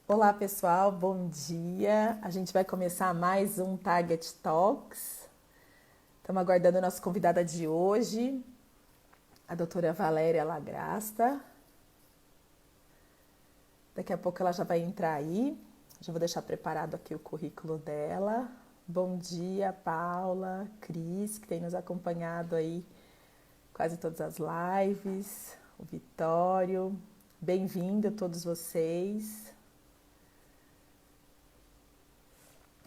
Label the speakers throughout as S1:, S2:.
S1: Olá pessoal, bom dia. A gente vai começar mais um Target Talks. Estamos aguardando a nossa convidada de hoje, a doutora Valéria Lagrasta. Daqui a pouco ela já vai entrar aí. Já vou deixar preparado aqui o currículo dela. Bom dia, Paula, Cris, que tem nos acompanhado aí quase todas as lives, o Vitório. Bem-vindo a todos vocês.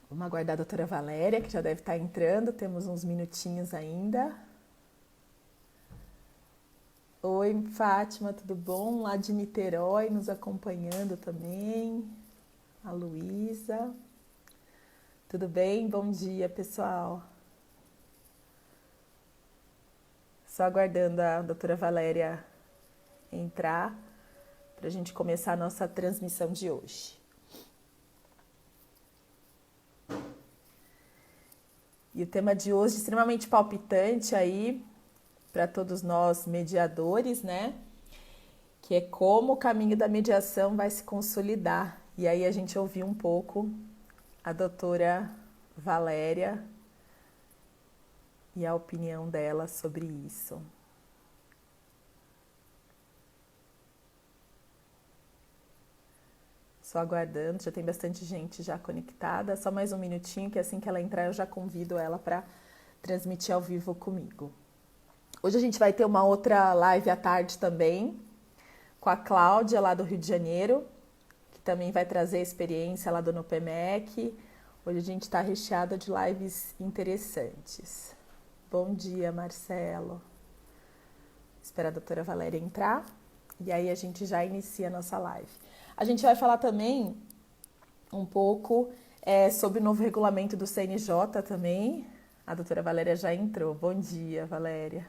S1: Vamos aguardar a doutora Valéria, que já deve estar entrando. Temos uns minutinhos ainda. Oi, Fátima, tudo bom? Lá de Niterói, nos acompanhando também. A Luísa. Tudo bem? Bom dia, pessoal. Só aguardando a doutora Valéria entrar para a gente começar a nossa transmissão de hoje. E o tema de hoje é extremamente palpitante aí para todos nós mediadores, né? Que é como o caminho da mediação vai se consolidar. E aí a gente ouviu um pouco a doutora Valéria e a opinião dela sobre isso. Só aguardando, já tem bastante gente já conectada. Só mais um minutinho, que assim que ela entrar eu já convido ela para transmitir ao vivo comigo. Hoje a gente vai ter uma outra live à tarde também, com a Cláudia lá do Rio de Janeiro, que também vai trazer a experiência lá do NUPEMEC. Hoje a gente está recheada de lives interessantes. Bom dia, Marcelo. Espera a doutora Valéria entrar e aí a gente já inicia a nossa live. A gente vai falar também um pouco sobre o novo regulamento do CNJ também. A doutora Valéria já entrou. Bom dia, Valéria.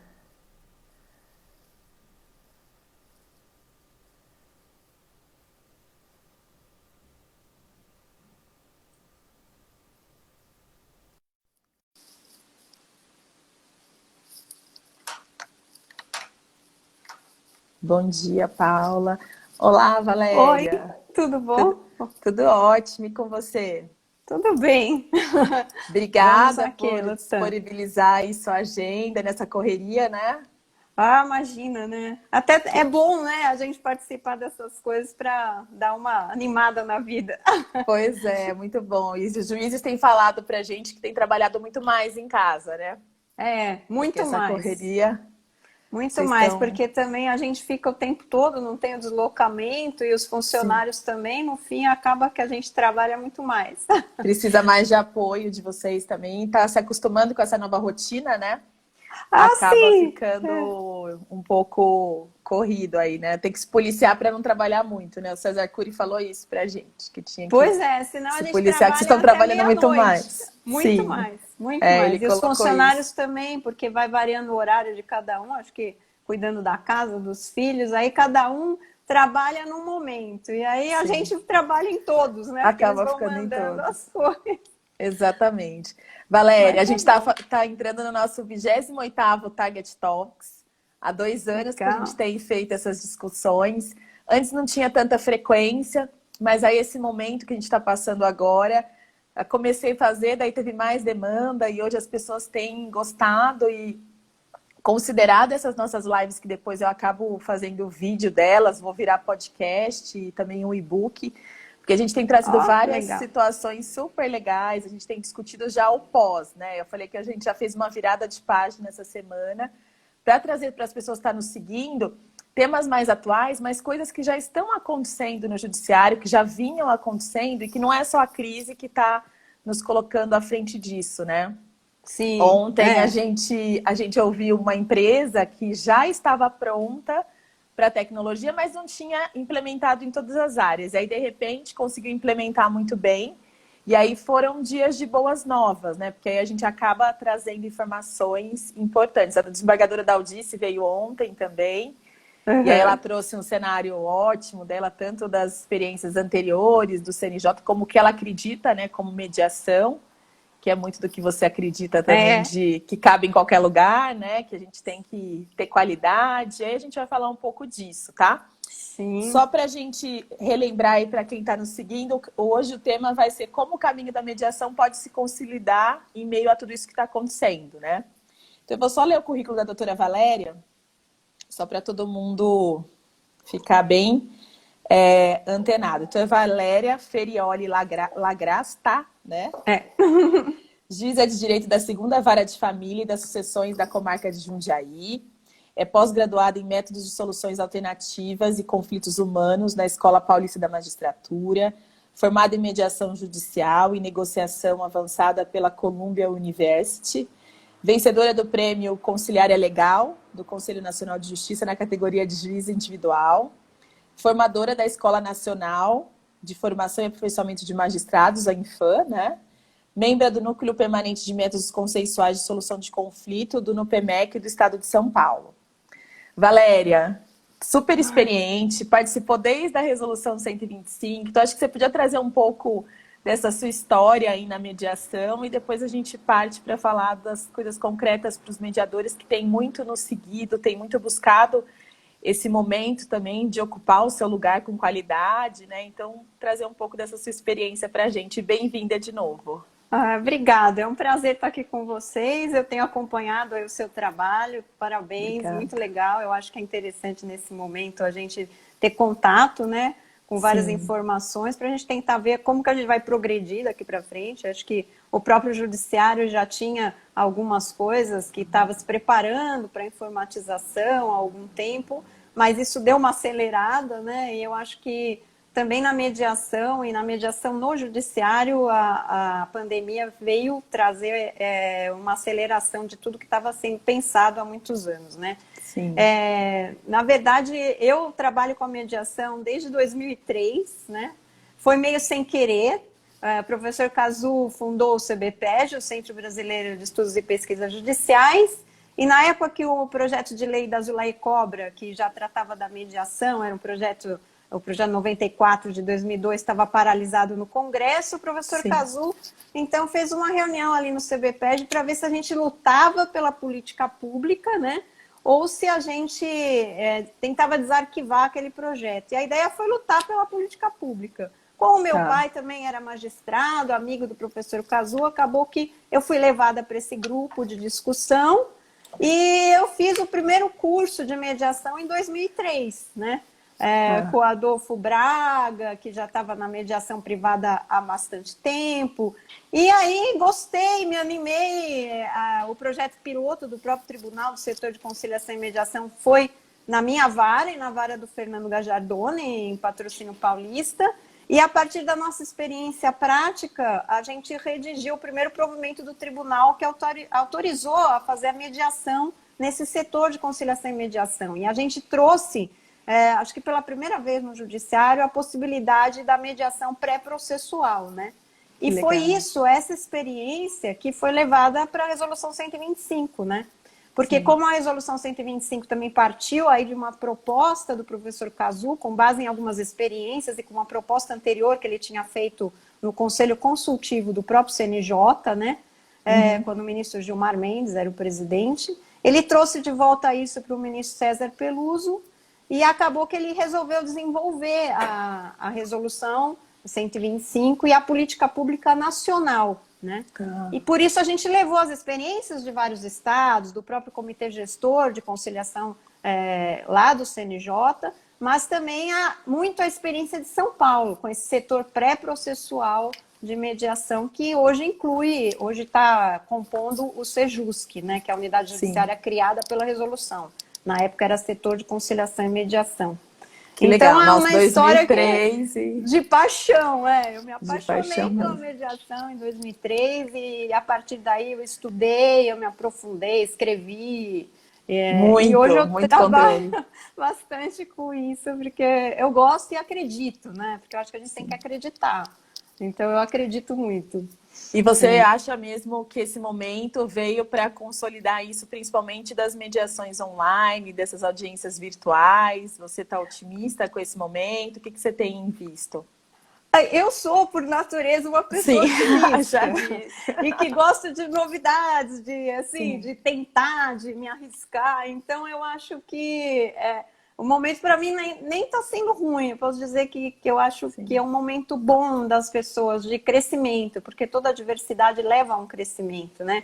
S1: Bom dia, Paula. Olá,
S2: Oi,
S1: Valéria.
S2: tudo
S1: Tudo,
S2: bom?
S1: tudo ótimo e com você?
S2: Tudo bem. Vamos
S1: Obrigada
S2: aqui,
S1: por
S2: lutando.
S1: disponibilizar aí sua agenda nessa correria, né?
S2: Ah, imagina, né? Até é bom, né, a gente participar dessas coisas para dar uma animada na vida.
S1: Pois é, muito bom. E os juízes têm falado pra gente que tem trabalhado muito mais em casa, né?
S2: É,
S1: Porque
S2: muito
S1: essa
S2: mais.
S1: correria,
S2: Muito
S1: vocês
S2: mais,
S1: estão...
S2: porque também a gente fica o tempo todo, não tem o deslocamento e os
S1: Sim,
S2: funcionários também, no fim acaba que a gente trabalha muito mais.
S1: precisa mais de apoio de vocês também. Tá se acostumando com essa nova rotina, né?
S2: Ah,
S1: Acaba
S2: sim.
S1: ficando um pouco corrido aí, né? Tem que se policiar para não trabalhar muito, né? O César Cury falou isso pra gente, que tinha que
S2: Pois é, senão a
S1: se
S2: gente
S1: policiar, que vocês
S2: trabalha
S1: estão
S2: até
S1: trabalhando muito
S2: meia-noite.
S1: mais.
S2: Muito
S1: Sim,
S2: mais, muito
S1: ele
S2: mais. E os
S1: colocou isso.
S2: funcionários também, porque vai variando o horário de cada um, acho que cuidando da casa, dos filhos, aí cada um trabalha num momento. E aí a
S1: Sim,
S2: gente trabalha em todos, né? Porque eles
S1: acaba
S2: vão
S1: ficando em
S2: mandando
S1: todos.
S2: as coisas.
S1: Exatamente. Valéria, a
S2: Mas é
S1: gente está
S2: bom.
S1: tá entrando no nosso 28º Target Talks. Há 2 anos que a gente
S2: Legal.
S1: tem feito essas discussões. Antes não tinha tanta frequência, mas aí esse momento que a gente está passando agora, eu comecei a fazer, daí teve mais demanda e hoje as pessoas têm gostado e considerado essas nossas lives, que depois eu acabo fazendo o vídeo delas, vou virar podcast e também um e-book, porque a gente tem trazido
S2: Ó, que
S1: várias
S2: legal.
S1: situações super legais, a gente tem discutido já o pós, né? Eu falei que a gente já fez uma virada de página essa semana para trazer para as pessoas que estão nos seguindo temas mais atuais, mas coisas que já estão acontecendo no judiciário, que já vinham acontecendo e que não é só a crise que está nos colocando à frente disso, né?
S2: Sim,
S1: Ontem
S2: é.
S1: a gente ouviu uma empresa que já estava pronta para a tecnologia, mas não tinha implementado em todas as áreas. Aí, de repente, conseguiu implementar muito bem. E aí foram dias de boas novas, né? Porque aí a gente acaba trazendo informações importantes. A desembargadora Daldice veio ontem também. E aí ela
S2: Uhum.
S1: trouxe um cenário ótimo dela, tanto das experiências anteriores do CNJ, como o que ela acredita, né, como mediação, que é muito do que você acredita também,
S2: É,
S1: de que cabe em qualquer lugar, né? Que a gente tem que ter qualidade. Aí a gente vai falar um pouco disso, tá?
S2: Sim.
S1: Só para a gente relembrar aí para quem está nos seguindo, hoje o tema vai ser como o caminho da mediação pode se consolidar em meio a tudo isso que está acontecendo, né? Então, eu vou só ler o currículo da doutora Valéria, só para todo mundo ficar bem antenado. Então, é Valéria Ferioli Lagras, tá? Né? Juíza de Direito da 2ª Vara de Família e das Sucessões da Comarca de Jundiaí. É pós-graduada em Métodos de Soluções Alternativas e Conflitos Humanos na Escola Paulista da Magistratura. Formada em Mediação Judicial e Negociação Avançada pela Columbia University. Vencedora do Prêmio Conciliária Legal do Conselho Nacional de Justiça na categoria de Juiz Individual. Formadora da Escola Nacional de Formação e Aperfeiçoamento de Magistrados, a INFAM, né? Membro do Núcleo Permanente de Métodos Consensuais de Solução de Conflito do NUPEMEC do Estado de São Paulo. Valéria, super experiente, participou desde a Resolução 125, então acho que você podia trazer um pouco dessa sua história aí na mediação e depois a gente parte para falar das coisas concretas para os mediadores que têm muito nos seguido, têm muito buscado esse momento também de ocupar o seu lugar com qualidade, né? Então, trazer um pouco dessa sua experiência para a gente. Bem-vinda de novo.
S2: Obrigada, é um prazer estar aqui com vocês. Eu tenho acompanhado aí o seu trabalho, parabéns,
S1: Obrigada.
S2: Muito legal. Eu acho que é interessante nesse momento a gente ter contato, né, com várias informações para a gente tentar ver como que a gente vai progredir daqui para frente. Acho que o próprio judiciário já tinha algumas coisas que estava se preparando para a informatização há algum tempo, mas isso deu uma acelerada, né? E eu acho que também na mediação e na mediação no judiciário, a pandemia veio trazer uma aceleração de tudo que estava sendo pensado há muitos anos, né?
S1: Sim.
S2: Na verdade, eu trabalho com a mediação desde 2003, né? Foi meio sem querer. O professor Cazu fundou o CBPEG, o Centro Brasileiro de Estudos e Pesquisas Judiciais, e na época que o projeto de lei da Zulay Cobra, que já tratava da mediação, era um projeto... O projeto 94 de 2002 estava paralisado no Congresso. O professor Cazu, então, fez uma reunião ali no CBPEG para ver se a gente lutava pela política pública, né? Ou se a gente tentava desarquivar aquele projeto. E a ideia foi lutar pela política pública. Como o meu pai também era magistrado, amigo do professor Cazu, acabou que eu fui levada para esse grupo de discussão e eu fiz o primeiro curso de mediação em 2003, né? Com o Adolfo Braga, que já estava na mediação privada há bastante tempo. E aí gostei, me animei. O projeto piloto do próprio Tribunal do Setor de Conciliação e Mediação foi na minha vara e na vara do Fernando Gajardoni, em Patrocínio Paulista. E a partir da nossa experiência prática, a gente redigiu o primeiro provimento do tribunal que autorizou a fazer a mediação nesse setor de conciliação e mediação. E a gente trouxe... acho que pela primeira vez no judiciário, a possibilidade da mediação pré-processual, né? E legal. Foi isso, essa experiência que foi levada para a Resolução 125, né? Porque como a Resolução 125 também partiu aí de uma proposta do professor Cazu, com base em algumas experiências e com uma proposta anterior que ele tinha feito no Conselho Consultivo do próprio CNJ, né? Quando o ministro Gilmar Mendes era o presidente, ele trouxe de volta isso para o ministro César Peluso. E acabou que ele resolveu desenvolver a Resolução 125 e a política pública nacional, né? E por isso a gente levou as experiências de vários estados, do próprio Comitê Gestor de Conciliação lá do CNJ, mas também muito a experiência de São Paulo, com esse setor pré-processual de mediação que hoje está compondo o SEJUSC, né? Que é a unidade judiciária criada pela resolução. Na época era setor de conciliação e mediação.
S1: Que
S2: então
S1: legal.
S2: É uma história de paixão, Eu me apaixonei pela mediação em 2003 e a partir daí eu estudei, eu me aprofundei, escrevi. E hoje eu trabalho bastante com isso, porque eu gosto e acredito, né? Porque eu acho que a gente tem que acreditar. Então eu acredito muito.
S1: E você acha mesmo que esse momento veio para consolidar isso, principalmente das mediações online, dessas audiências virtuais? Você está otimista com esse momento? O que você tem visto?
S2: Eu sou, por natureza, uma pessoa otimista e que gosta de novidades, de tentar, de me arriscar. Então, eu acho que o momento para mim nem tá sendo ruim. Eu posso dizer que eu acho
S1: Sim.
S2: que é um momento bom das pessoas, de crescimento, porque toda a diversidade leva a um crescimento, né?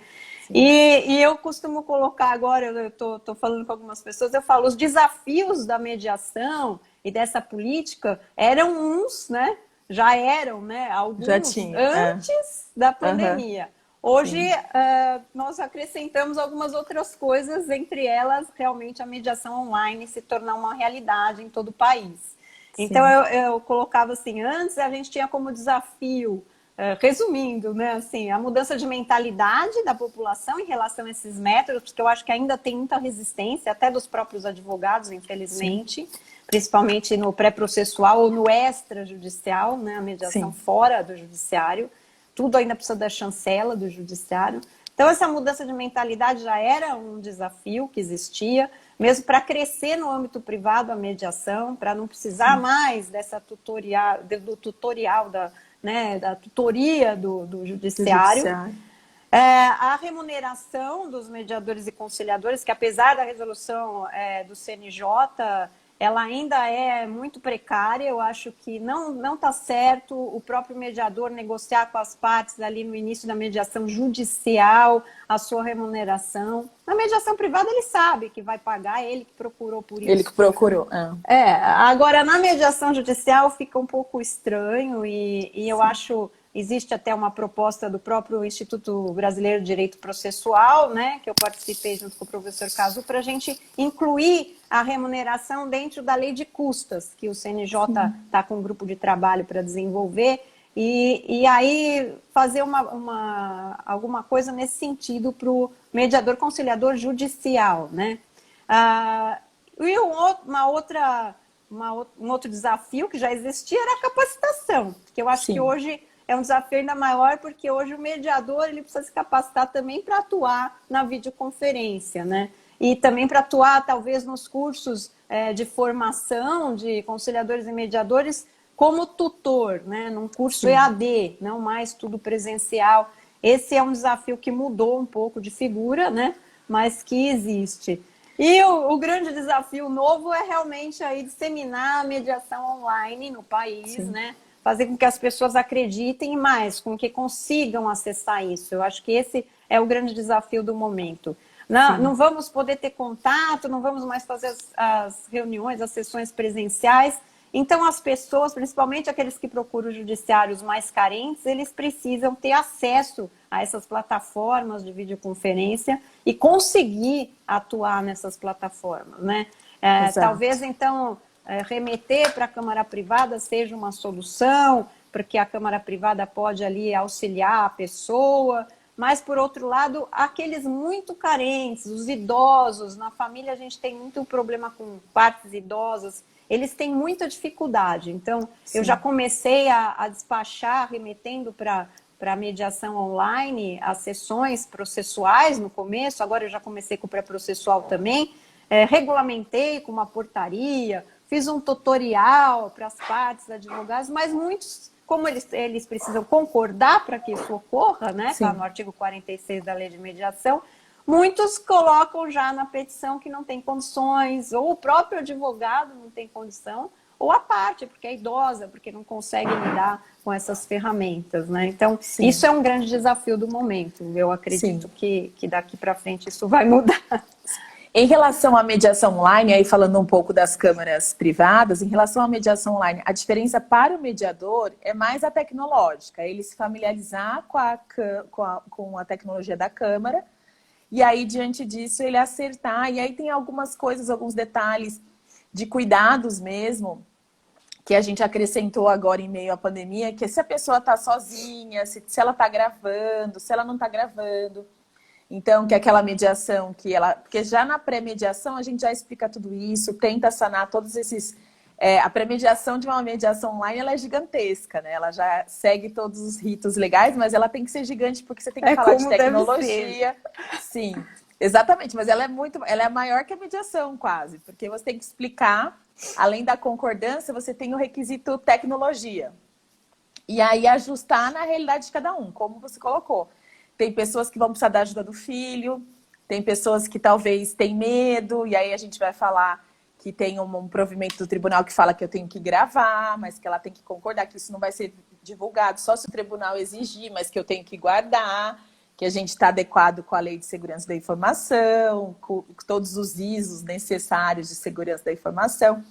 S2: E eu costumo colocar agora, eu tô falando com algumas pessoas, eu falo, os desafios da mediação e dessa política eram uns, né? Já eram, né?
S1: Já
S2: Alguns
S1: tinha.
S2: antes da pandemia. Hoje,
S1: Sim.
S2: nós acrescentamos algumas outras coisas, entre elas, realmente, a mediação online se tornar uma realidade em todo o país. Então,
S1: Sim.
S2: eu colocava assim, antes a gente tinha como desafio, resumindo, né, assim, a mudança de mentalidade da população em relação a esses métodos, porque eu acho que ainda tem muita resistência, até dos próprios advogados, infelizmente, sim, principalmente no pré-processual ou no extrajudicial, né, a mediação sim, fora do judiciário. Tudo ainda precisa da chancela do judiciário. Então, essa mudança de mentalidade já era um desafio que existia, mesmo para crescer no âmbito privado a mediação, para não precisar sim, mais dessa do tutorial, da tutoria do judiciário. A remuneração dos mediadores e conciliadores, que apesar da resolução do CNJ, ela ainda é muito precária. Eu acho que não está certo o próprio mediador negociar com as partes ali no início da mediação judicial a sua remuneração. Na mediação privada ele sabe que vai pagar, ele que procurou por isso.
S1: Ele que procurou.
S2: Agora na mediação judicial fica um pouco estranho e eu acho... Existe até uma proposta do próprio Instituto Brasileiro de Direito Processual, né, que eu participei junto com o professor Casu, para a gente incluir a remuneração dentro da lei de custas, que o CNJ está com um grupo de trabalho para desenvolver, e aí fazer alguma coisa nesse sentido para o mediador conciliador judicial, né? E um outro desafio que já existia era a capacitação, que eu acho que hoje é um desafio ainda maior, porque hoje o mediador ele precisa se capacitar também para atuar na videoconferência, né? E também para atuar, talvez, nos cursos de formação de conciliadores e mediadores como tutor, né? Num curso EAD, não mais tudo presencial. Esse é um desafio que mudou um pouco de figura, né? Mas que existe. E o grande desafio novo é realmente aí disseminar a mediação online no país, né? Fazer com que as pessoas acreditem mais, com que consigam acessar isso. Eu acho que esse é o grande desafio do momento. Não vamos poder ter contato, não vamos mais fazer as reuniões, as sessões presenciais. Então, as pessoas, principalmente aqueles que procuram judiciários mais carentes, eles precisam ter acesso a essas plataformas de videoconferência e conseguir atuar nessas plataformas, né? Talvez, então... remeter para a Câmara Privada seja uma solução, porque a Câmara Privada pode ali auxiliar a pessoa, mas, por outro lado, aqueles muito carentes, os idosos, na família a gente tem muito problema com partes idosas, eles têm muita dificuldade. Então, eu já comecei a despachar, remetendo para a mediação online, as sessões processuais no começo, agora eu já comecei com o pré-processual também, regulamentei com uma portaria, fiz um tutorial para as partes, advogados, mas muitos, como eles precisam concordar para que isso ocorra, né? Está no artigo 46 da Lei de Mediação, muitos colocam já na petição que não tem condições, ou o próprio advogado não tem condição, ou a parte, porque é idosa, porque não consegue lidar com essas ferramentas, né? Então, isso é um grande desafio do momento. Eu acredito que daqui para frente isso vai mudar.
S1: Em relação à mediação online, aí falando um pouco das câmaras privadas, em relação à mediação online, a diferença para o mediador é mais a tecnológica, ele se familiarizar com a tecnologia da câmara, e aí, diante disso, ele acertar. E aí tem algumas coisas, alguns detalhes de cuidados mesmo, que a gente acrescentou agora em meio à pandemia, que se a pessoa está sozinha, se ela está gravando, se ela não está gravando. Então, que aquela mediação que ela... Porque já na pré-mediação a gente já explica tudo isso, tenta sanar todos esses... a pré-mediação de uma mediação online, ela é gigantesca, né? Ela já segue todos os ritos legais, mas ela tem que ser gigante porque você tem que falar de tecnologia. Sim, exatamente. Mas ela é maior que a mediação, quase. Porque você tem que explicar, além da concordância, você tem o requisito tecnologia. E aí ajustar na realidade de cada um, como você colocou. Tem pessoas que vão precisar da ajuda do filho, tem pessoas que talvez têm medo, e aí a gente vai falar que tem um provimento do tribunal que fala que eu tenho que gravar, mas que ela tem que concordar que isso não vai ser divulgado só se o tribunal exigir, mas que eu tenho que guardar, que a gente está adequado com a Lei de Segurança da Informação, com todos os ISOs necessários de segurança da informação.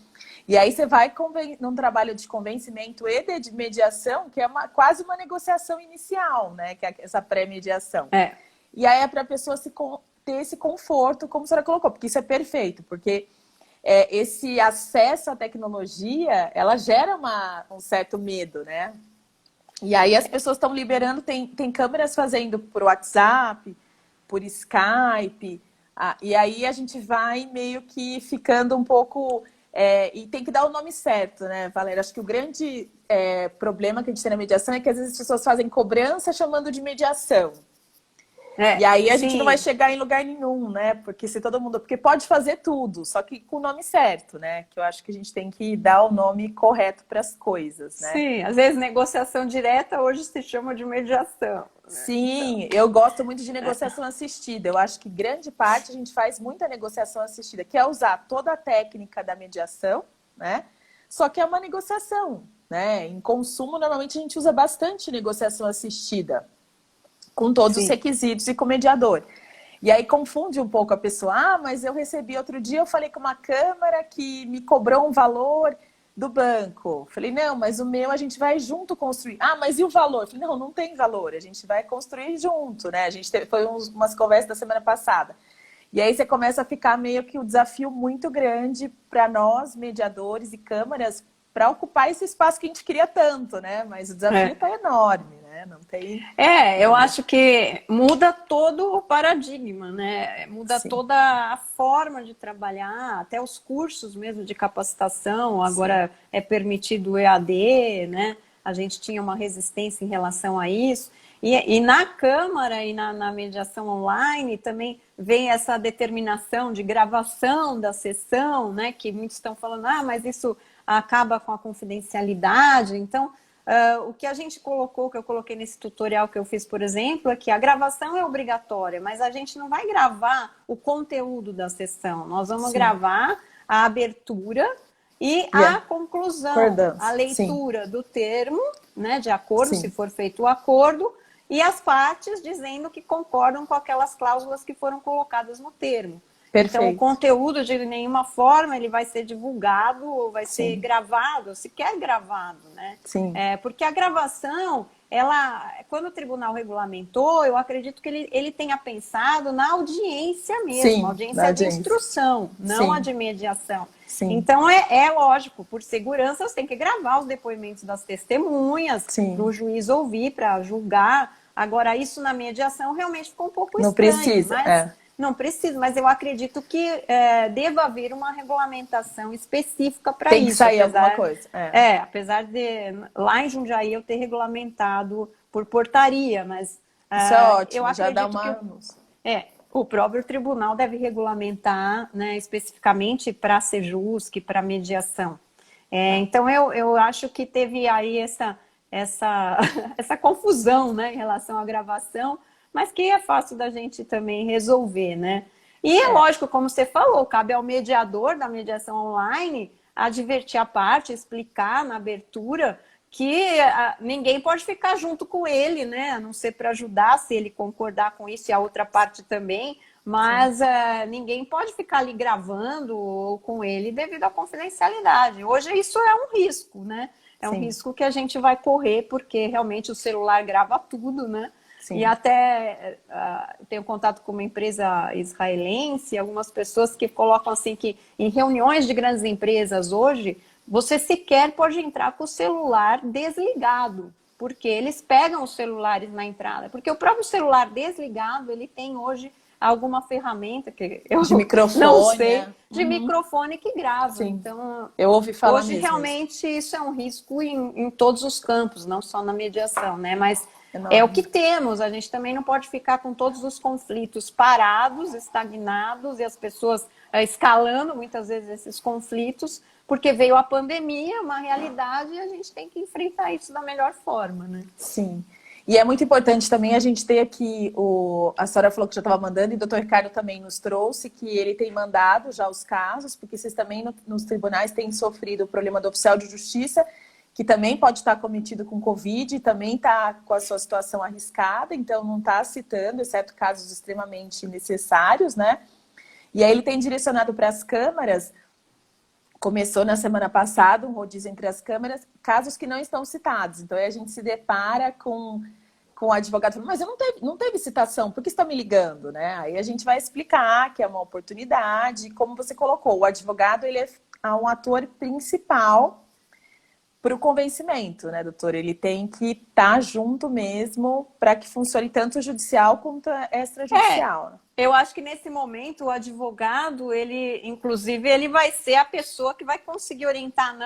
S1: E aí você vai num trabalho de convencimento e de mediação, que é quase uma negociação inicial, né? Que é essa pré-mediação. E aí é para a pessoa ter esse conforto, como a senhora colocou, porque isso é perfeito, porque esse acesso à tecnologia, ela gera um certo medo, né? E aí as pessoas estão liberando, tem câmeras fazendo por WhatsApp, por Skype, e aí a gente vai meio que ficando um pouco... e tem que dar o nome certo, né, Valéria? Acho que o grande problema que a gente tem na mediação é que às vezes as pessoas fazem cobrança chamando de mediação. E aí a gente não vai chegar em lugar nenhum, né? Porque se todo mundo... Porque pode fazer tudo, só que com o nome certo, né? Que eu acho que a gente tem que dar o nome correto para as coisas, né?
S2: Sim, às vezes negociação direta hoje se chama de mediação. Né?
S1: Sim, então... eu gosto muito de negociação assistida. Eu acho que grande parte a gente faz muita negociação assistida, que é usar toda a técnica da mediação, né? Só que é uma negociação, né? Em consumo, normalmente a gente usa bastante negociação assistida, com todos os requisitos e com o mediador. E aí confunde um pouco a pessoa. Mas eu recebi outro dia, eu falei com uma câmara que me cobrou um valor do banco. Falei, não, mas o meu a gente vai junto construir. Mas e o valor? Falei, não tem valor, a gente vai construir junto, né? A gente foi umas conversas da semana passada. E aí você começa a ficar meio que um desafio muito grande para nós, mediadores e câmaras, para ocupar esse espaço que a gente queria tanto, né? Mas o desafio está enorme, né? Não tem...
S2: eu acho que muda todo o paradigma, né? Muda toda a forma de trabalhar, até os cursos mesmo de capacitação, agora é permitido o EAD, né? A gente tinha uma resistência em relação a isso. E na Câmara e na mediação online também vem essa determinação de gravação da sessão, né? Que muitos estão falando, mas isso acaba com a confidencialidade. Então, o que a gente colocou, que eu coloquei nesse tutorial que eu fiz, por exemplo, é que a gravação é obrigatória, mas a gente não vai gravar o conteúdo da sessão. Nós vamos gravar a abertura e a conclusão, a leitura do termo, né, de acordo, se for feito o acordo, e as partes dizendo que concordam com aquelas cláusulas que foram colocadas no termo.
S1: Perfeito.
S2: Então, o conteúdo, de nenhuma forma, ele vai ser divulgado ou vai ser gravado, sequer gravado, né?
S1: Sim.
S2: Porque a gravação, quando o tribunal regulamentou, eu acredito que ele tenha pensado na audiência mesmo, audiência de instrução, não a de mediação.
S1: Sim.
S2: Então, é lógico, por segurança, você tem que gravar os depoimentos das testemunhas, para o juiz ouvir, para julgar. Agora, isso na mediação realmente ficou um pouco estranho.
S1: Não precisa,
S2: Não precisa, mas eu acredito que deva haver uma regulamentação específica para isso.
S1: Tem que sair alguma coisa.
S2: Apesar de lá em Jundiaí eu ter regulamentado por portaria, mas
S1: isso é ótimo,
S2: eu acredito
S1: já dá uma...
S2: o próprio tribunal deve regulamentar, né, especificamente para a Sejusc, para mediação. Então eu acho que teve aí essa confusão, né, em relação à gravação, mas que é fácil da gente também resolver, né? E é lógico, como você falou, cabe ao mediador da mediação online advertir a parte, explicar na abertura que ninguém pode ficar junto com ele, né? A não ser para ajudar, se ele concordar com isso e a outra parte também, mas ninguém pode ficar ali gravando com ele devido à confidencialidade. Hoje isso é um risco, né? É um risco que a gente vai correr, porque realmente o celular grava tudo, né? Sim. E até tenho contato com uma empresa israelense, algumas pessoas que colocam assim que em reuniões de grandes empresas hoje, você sequer pode entrar com o celular desligado, porque eles pegam os celulares na entrada, porque o próprio celular desligado, ele tem hoje alguma ferramenta que eu
S1: de microfone,
S2: não sei, de microfone que grava.
S1: Sim.
S2: Então,
S1: eu ouvi falar
S2: hoje realmente isso é um risco em todos os campos, não só na mediação, né? Mas é o que temos, a gente também não pode ficar com todos os conflitos parados, estagnados, e as pessoas escalando muitas vezes esses conflitos, porque veio a pandemia, uma realidade, e a gente tem que enfrentar isso da melhor forma, né?
S1: Sim. E é muito importante também a gente ter aqui, a senhora falou que já estava mandando, e o doutor Ricardo também nos trouxe, que ele tem mandado já os casos, porque vocês também nos tribunais têm sofrido o problema do oficial de justiça, que também pode estar cometido com Covid, e também está com a sua situação arriscada, então não está citando, exceto casos extremamente necessários, né? E aí ele tem direcionado para as câmaras. Começou na semana passada um rodízio entre as câmaras, casos que não estão citados. Então, aí a gente se depara com o advogado falando, mas eu não teve citação, por que você está me ligando? Né? Aí a gente vai explicar que é uma oportunidade, como você colocou, o advogado ele é um ator principal para o convencimento, né, doutor? Ele tem que estar junto mesmo para que funcione tanto o judicial quanto extrajudicial. Né?
S2: Eu acho que nesse momento o advogado, inclusive, ele vai ser a pessoa que vai conseguir orientar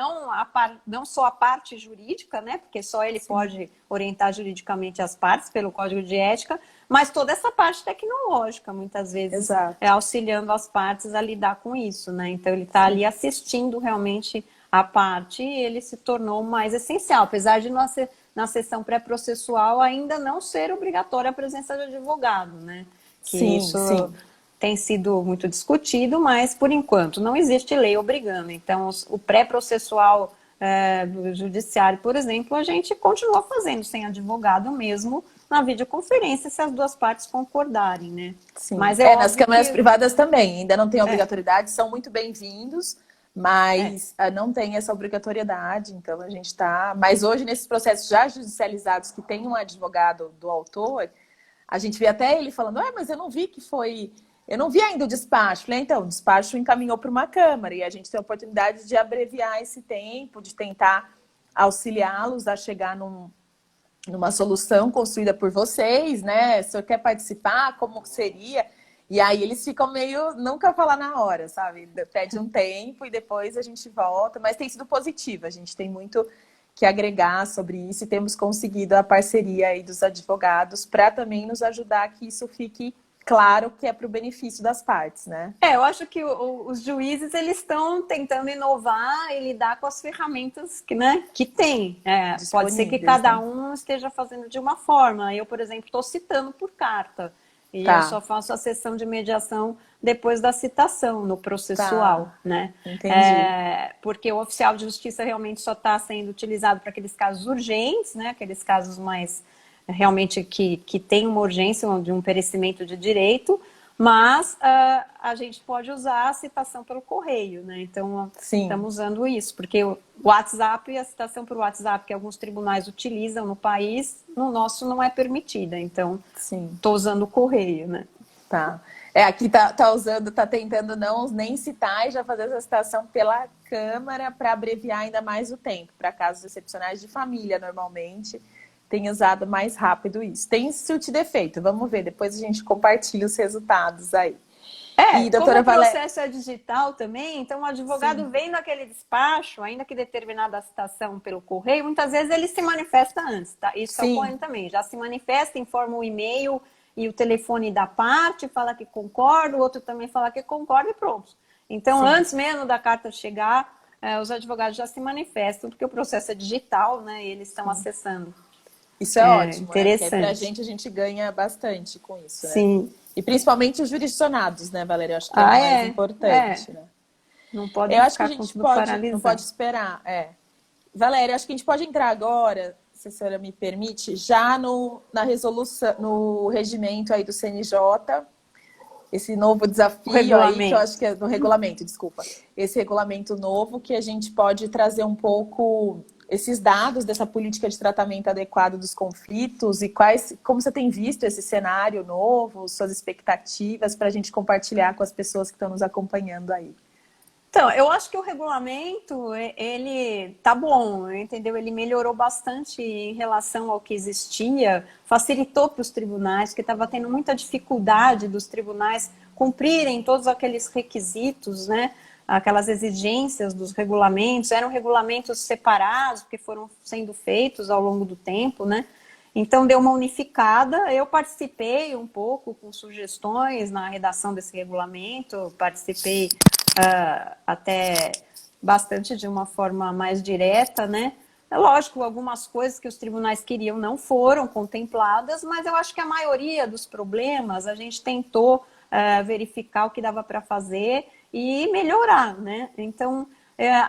S2: não só a parte jurídica, né? Porque só ele pode orientar juridicamente as partes pelo Código de Ética, mas toda essa parte tecnológica, muitas vezes, auxiliando as partes a lidar com isso, né? Então ele está ali assistindo realmente a parte e ele se tornou mais essencial, apesar de na sessão pré-processual ainda não ser obrigatória a presença de advogado, né? Que isso tem sido muito discutido, mas por enquanto não existe lei obrigando. Então, o pré-processual do judiciário, por exemplo, a gente continua fazendo sem advogado mesmo na videoconferência, se as duas partes concordarem, né?
S1: Sim. Mas nas câmaras privadas também, ainda não tem obrigatoriedade, são muito bem-vindos, mas não tem essa obrigatoriedade, então a gente está... Mas hoje, nesses processos já judicializados que tem um advogado do autor, a gente vê até ele falando, mas eu não vi que foi... Eu não vi ainda o despacho. Falei, então, o despacho encaminhou para uma câmara e a gente tem a oportunidade de abreviar esse tempo, de tentar auxiliá-los a chegar numa solução construída por vocês, né? Se eu quer participar, como seria? E aí eles ficam meio... Nunca falar na hora, sabe? Pede um tempo e depois a gente volta. Mas tem sido positivo, a gente tem muito... que agregar sobre isso e temos conseguido a parceria aí dos advogados para também nos ajudar que isso fique claro que é para o benefício das partes, né?
S2: Eu acho que os juízes eles estão tentando inovar e lidar com as ferramentas que tem. Pode ser que cada um esteja fazendo de uma forma. Eu, por exemplo, estou citando por carta. E eu só faço a sessão de mediação depois da citação, no processual, né?
S1: Entendi.
S2: Porque o oficial de justiça realmente só está sendo utilizado para aqueles casos urgentes, né? Aqueles casos mais realmente que tem uma urgência de um perecimento de direito, mas a gente pode usar a citação pelo correio, né? Então, estamos usando isso, porque o WhatsApp e a citação por WhatsApp que alguns tribunais utilizam no país, no nosso não é permitida. Então, estou usando o correio, né?
S1: Tá. Aqui tá tentando não nem citar e já fazer essa citação pela Câmara para abreviar ainda mais o tempo, para casos excepcionais de família, normalmente. Tem usado mais rápido isso. Tem surtido efeito, vamos ver, depois a gente compartilha os resultados aí.
S2: E, doutora como o processo é digital também, então o advogado vendo aquele despacho, ainda que determinada a citação pelo correio, muitas vezes ele se manifesta antes, tá? Isso ocorre também, já se manifesta, informa o e-mail e o telefone da parte, fala que concorda, o outro também fala que concorda e pronto. Então, antes mesmo da carta chegar, os advogados já se manifestam, porque o processo é digital, né? E eles estão acessando.
S1: Isso é ótimo,
S2: interessante.
S1: Né? Pra gente ganha bastante com isso, né? E principalmente os jurisdicionados, né, Valéria? Eu acho que é o mais importante, né?
S2: Não pode
S1: Eu acho que a gente não pode esperar, Valéria, acho que a gente pode entrar agora, se a senhora me permite, já na resolução, no regimento aí do CNJ, esse novo desafio aí, que eu acho que é no regulamento, desculpa. Esse regulamento novo que a gente pode trazer um pouco esses dados dessa política de tratamento adequado dos conflitos e como você tem visto esse cenário novo, suas expectativas para a gente compartilhar com as pessoas que estão nos acompanhando aí.
S2: Então, eu acho que o regulamento, ele tá bom, entendeu? Ele melhorou bastante em relação ao que existia, facilitou para os tribunais, que estava tendo muita dificuldade dos tribunais cumprirem todos aqueles requisitos, né? Aquelas exigências dos regulamentos, eram regulamentos separados, que foram sendo feitos ao longo do tempo, né? Então, deu uma unificada. Eu participei um pouco com sugestões na redação desse regulamento, participei até bastante de uma forma mais direta, né? É lógico, algumas coisas que os tribunais queriam não foram contempladas, mas eu acho que a maioria dos problemas a gente tentou verificar o que dava para fazer e melhorar, né? Então,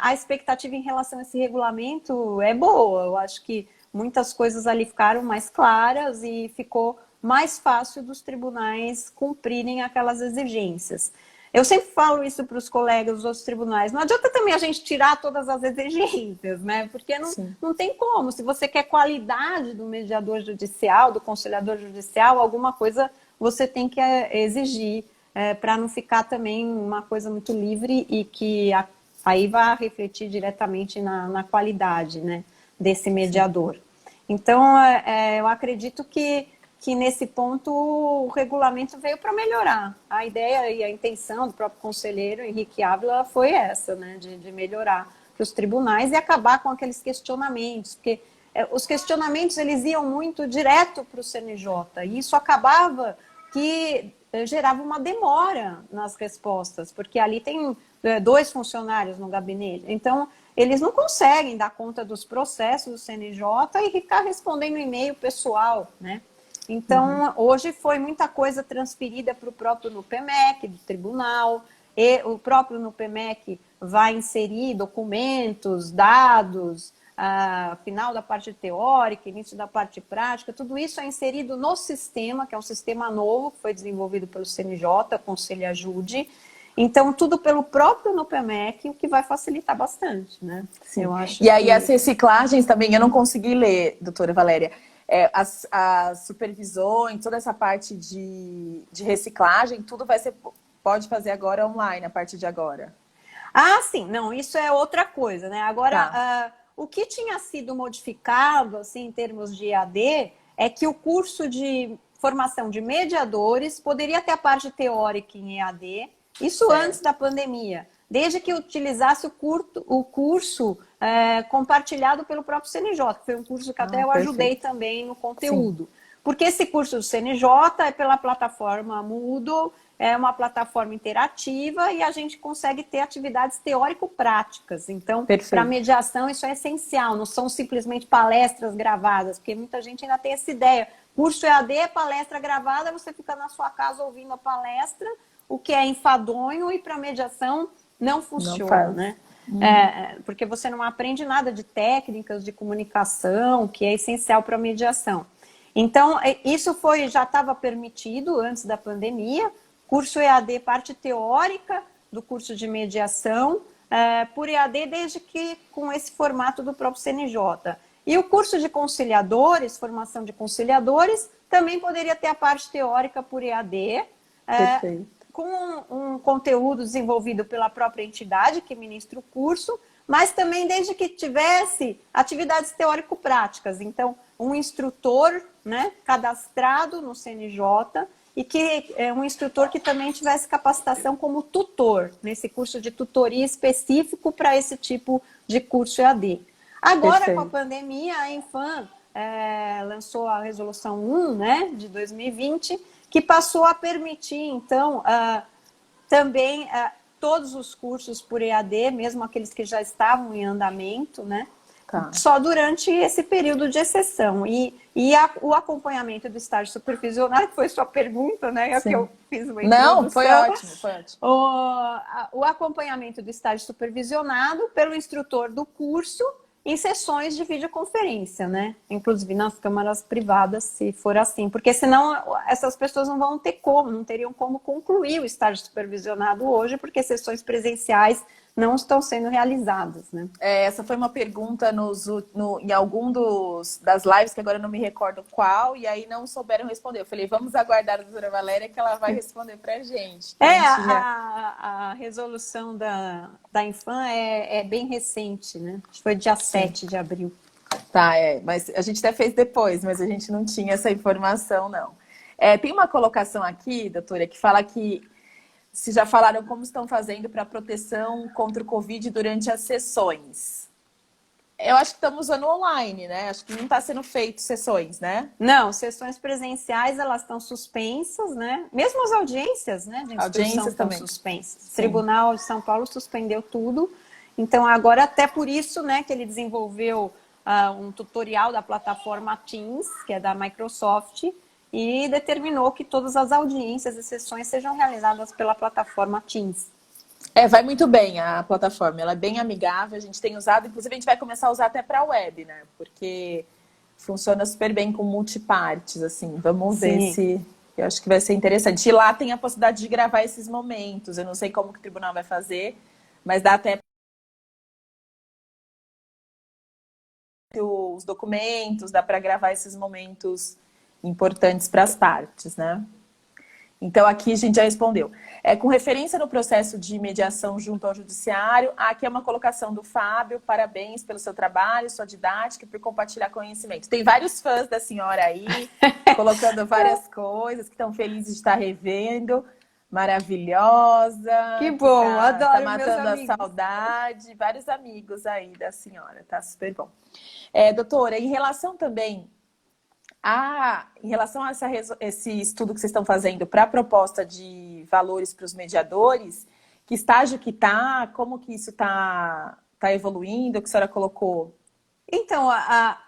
S2: a expectativa em relação a esse regulamento é boa. Eu acho que muitas coisas ali ficaram mais claras e ficou mais fácil dos tribunais cumprirem aquelas exigências. Eu sempre falo isso para os colegas dos outros tribunais. Não adianta também a gente tirar todas as exigências, né? Porque não tem como. Se você quer qualidade do mediador judicial, do conciliador judicial, alguma coisa você tem que exigir para não ficar também uma coisa muito livre e que aí vai refletir diretamente na qualidade, né, desse mediador. Então, eu acredito que nesse ponto o regulamento veio para melhorar. A ideia e a intenção do próprio conselheiro Henrique Ávila foi essa, né, de melhorar para os tribunais e acabar com aqueles questionamentos, porque os questionamentos eles iam muito direto para o CNJ e isso acabava que gerava uma demora nas respostas, porque ali tem 2 funcionários no gabinete, então eles não conseguem dar conta dos processos do CNJ e ficar respondendo e-mail pessoal, né? Então, hoje foi muita coisa transferida para o próprio NUPEMEC, do tribunal, e o próprio NUPEMEC vai inserir documentos, dados, final da parte teórica, início da parte prática, tudo isso é inserido no sistema, que é um sistema novo, que foi desenvolvido pelo CNJ, Conselho Ajude. Então, tudo pelo próprio NUPEMEC, o que vai facilitar bastante, né?
S1: Sim. Eu acho e aí, as reciclagens também, eu não consegui ler, doutora Valéria, as supervisões, toda essa parte de reciclagem, tudo pode fazer agora online, a partir de agora.
S2: Ah, sim, não, isso é outra coisa, né? Agora, o que tinha sido modificado, assim, em termos de EAD, é que o curso de formação de mediadores poderia ter a parte teórica em EAD, isso antes da pandemia, desde que utilizasse o curso compartilhado pelo próprio CNJ, que foi um curso que até eu ajudei também no conteúdo. Sim. Porque esse curso do CNJ é pela plataforma Moodle, é uma plataforma interativa e a gente consegue ter atividades teórico-práticas. Então, para mediação isso é essencial, não são simplesmente palestras gravadas, porque muita gente ainda tem essa ideia. Curso EAD é palestra gravada, você fica na sua casa ouvindo a palestra, o que é enfadonho, e para mediação não funciona, né? Porque você não aprende nada de técnicas de comunicação, que é essencial para a mediação. Então, isso já estava permitido antes da pandemia, curso EAD, parte teórica do curso de mediação, por EAD, desde que com esse formato do próprio CNJ. E o curso de conciliadores, formação de conciliadores, também poderia ter a parte teórica por EAD, com um conteúdo desenvolvido pela própria entidade que ministra o curso, mas também desde que tivesse atividades teórico-práticas. Então, um instrutor, né, cadastrado no CNJ e que um instrutor que também tivesse capacitação como tutor, nesse curso de tutoria específico para esse tipo de curso EAD. Agora, com a pandemia, a Infam lançou a Resolução 1, né, de 2020, que passou a permitir, então, também todos os cursos por EAD, mesmo aqueles que já estavam em andamento, né? Só durante esse período de exceção. E o acompanhamento do estágio supervisionado, que foi sua pergunta, né? É que eu fiz uma introdução.
S1: Não, foi ótimo, foi ótimo.
S2: O acompanhamento do estágio supervisionado pelo instrutor do curso em sessões de videoconferência, né? Inclusive nas câmaras privadas, se for assim. Porque senão essas pessoas não teriam como concluir o estágio supervisionado hoje, porque sessões presenciais não estão sendo realizadas, né?
S1: Essa foi uma pergunta em algum das lives, que agora eu não me recordo qual, e aí não souberam responder. Eu falei, vamos aguardar a doutora Valéria, que ela vai responder pra gente.
S2: A resolução da Infam é bem recente, né? Foi dia 7 de abril.
S1: Tá, mas a gente até fez depois, mas a gente não tinha essa informação, não. Tem uma colocação aqui, doutora, que fala que se já falaram como estão fazendo para proteção contra o Covid durante as sessões. Eu acho que estamos usando online, né? Acho que não está sendo feito sessões, né?
S2: Não, sessões presenciais, elas estão suspensas, né? Mesmo as audiências, né? De instrução estão suspensas. O Tribunal de São Paulo suspendeu tudo. Então, agora, até por isso, né, que ele desenvolveu um tutorial da plataforma Teams, que é da Microsoft, e determinou que todas as audiências e sessões sejam realizadas pela plataforma Teams.
S1: Vai muito bem a plataforma, ela é bem amigável, a gente tem usado, inclusive a gente vai começar a usar até para a web, né? Porque funciona super bem com multipartes, assim, vamos ver se... Eu acho que vai ser interessante. E lá tem a possibilidade de gravar esses momentos, eu não sei como que o tribunal vai fazer, mas dá até os documentos, dá para gravar esses momentos importantes para as partes, né? Então, aqui a gente já respondeu. Com referência no processo de mediação junto ao judiciário, aqui é uma colocação do Fábio, parabéns pelo seu trabalho, sua didática e por compartilhar conhecimento. Tem vários fãs da senhora aí, colocando várias coisas, que estão felizes de estar revendo. Maravilhosa.
S2: Que bom, adoro
S1: tá matando
S2: meus amigos.
S1: a saudade. Vários amigos aí da senhora, tá super bom. Doutora, em relação também... em relação a esse estudo que vocês estão fazendo para a proposta de valores para os mediadores, que estágio que está, como que isso está evoluindo, o que a senhora colocou?
S2: Então,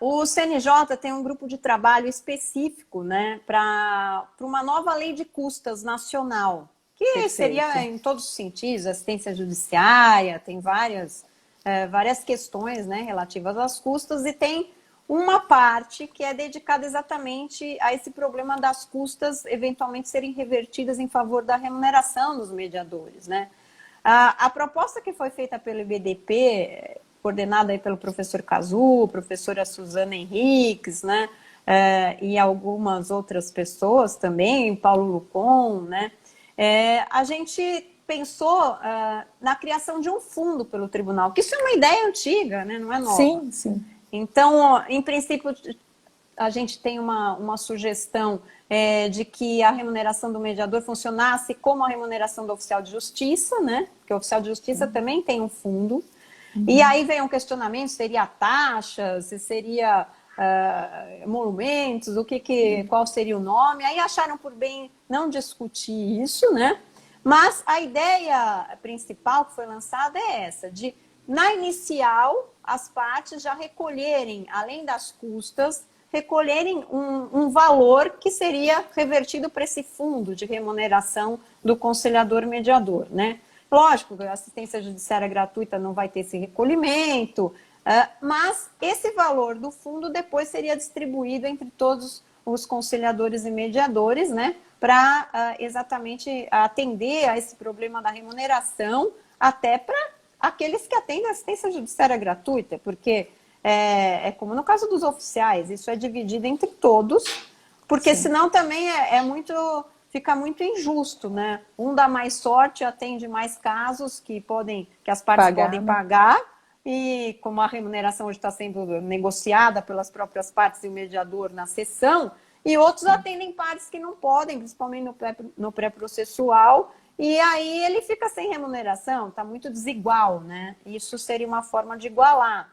S2: o CNJ tem um grupo de trabalho específico, né, para uma nova lei de custas nacional, que
S1: Perfeito.
S2: seria em todos os sentidos, assistência judiciária, tem várias questões, né, relativas às custas, e tem uma parte que é dedicada exatamente a esse problema das custas eventualmente serem revertidas em favor da remuneração dos mediadores, né? A proposta que foi feita pelo IBDP, coordenada aí pelo professor Cazu, professora Suzana Henriques, né? E algumas outras pessoas também, Paulo Lucon, né? A gente pensou na criação de um fundo pelo tribunal, que isso é uma ideia antiga, né? Não é nova.
S1: Sim, sim.
S2: Então, em princípio, a gente tem uma sugestão de que a remuneração do mediador funcionasse como a remuneração do oficial de justiça, né? Porque o oficial de justiça também tem um fundo. E aí vem um questionamento, seria taxa, se seria emolumentos, qual seria o nome. Aí acharam por bem não discutir isso, né? Mas a ideia principal que foi lançada é essa, de, na inicial, as partes já recolherem, além das custas, recolherem um valor que seria revertido para esse fundo de remuneração do conciliador mediador, né? Lógico, a assistência judiciária gratuita não vai ter esse recolhimento, mas esse valor do fundo depois seria distribuído entre todos os conciliadores e mediadores, né? Para exatamente atender a esse problema da remuneração, até para aqueles que atendem a assistência judiciária gratuita, porque como no caso dos oficiais, isso é dividido entre todos, porque Sim. senão também fica muito injusto, né? Um dá mais sorte, atende mais casos que as partes podem pagar, e como a remuneração hoje está sendo negociada pelas próprias partes e o mediador na sessão, e outros atendem partes que não podem, principalmente no pré-processual, e aí ele fica sem remuneração, está muito desigual, né? Isso seria uma forma de igualar.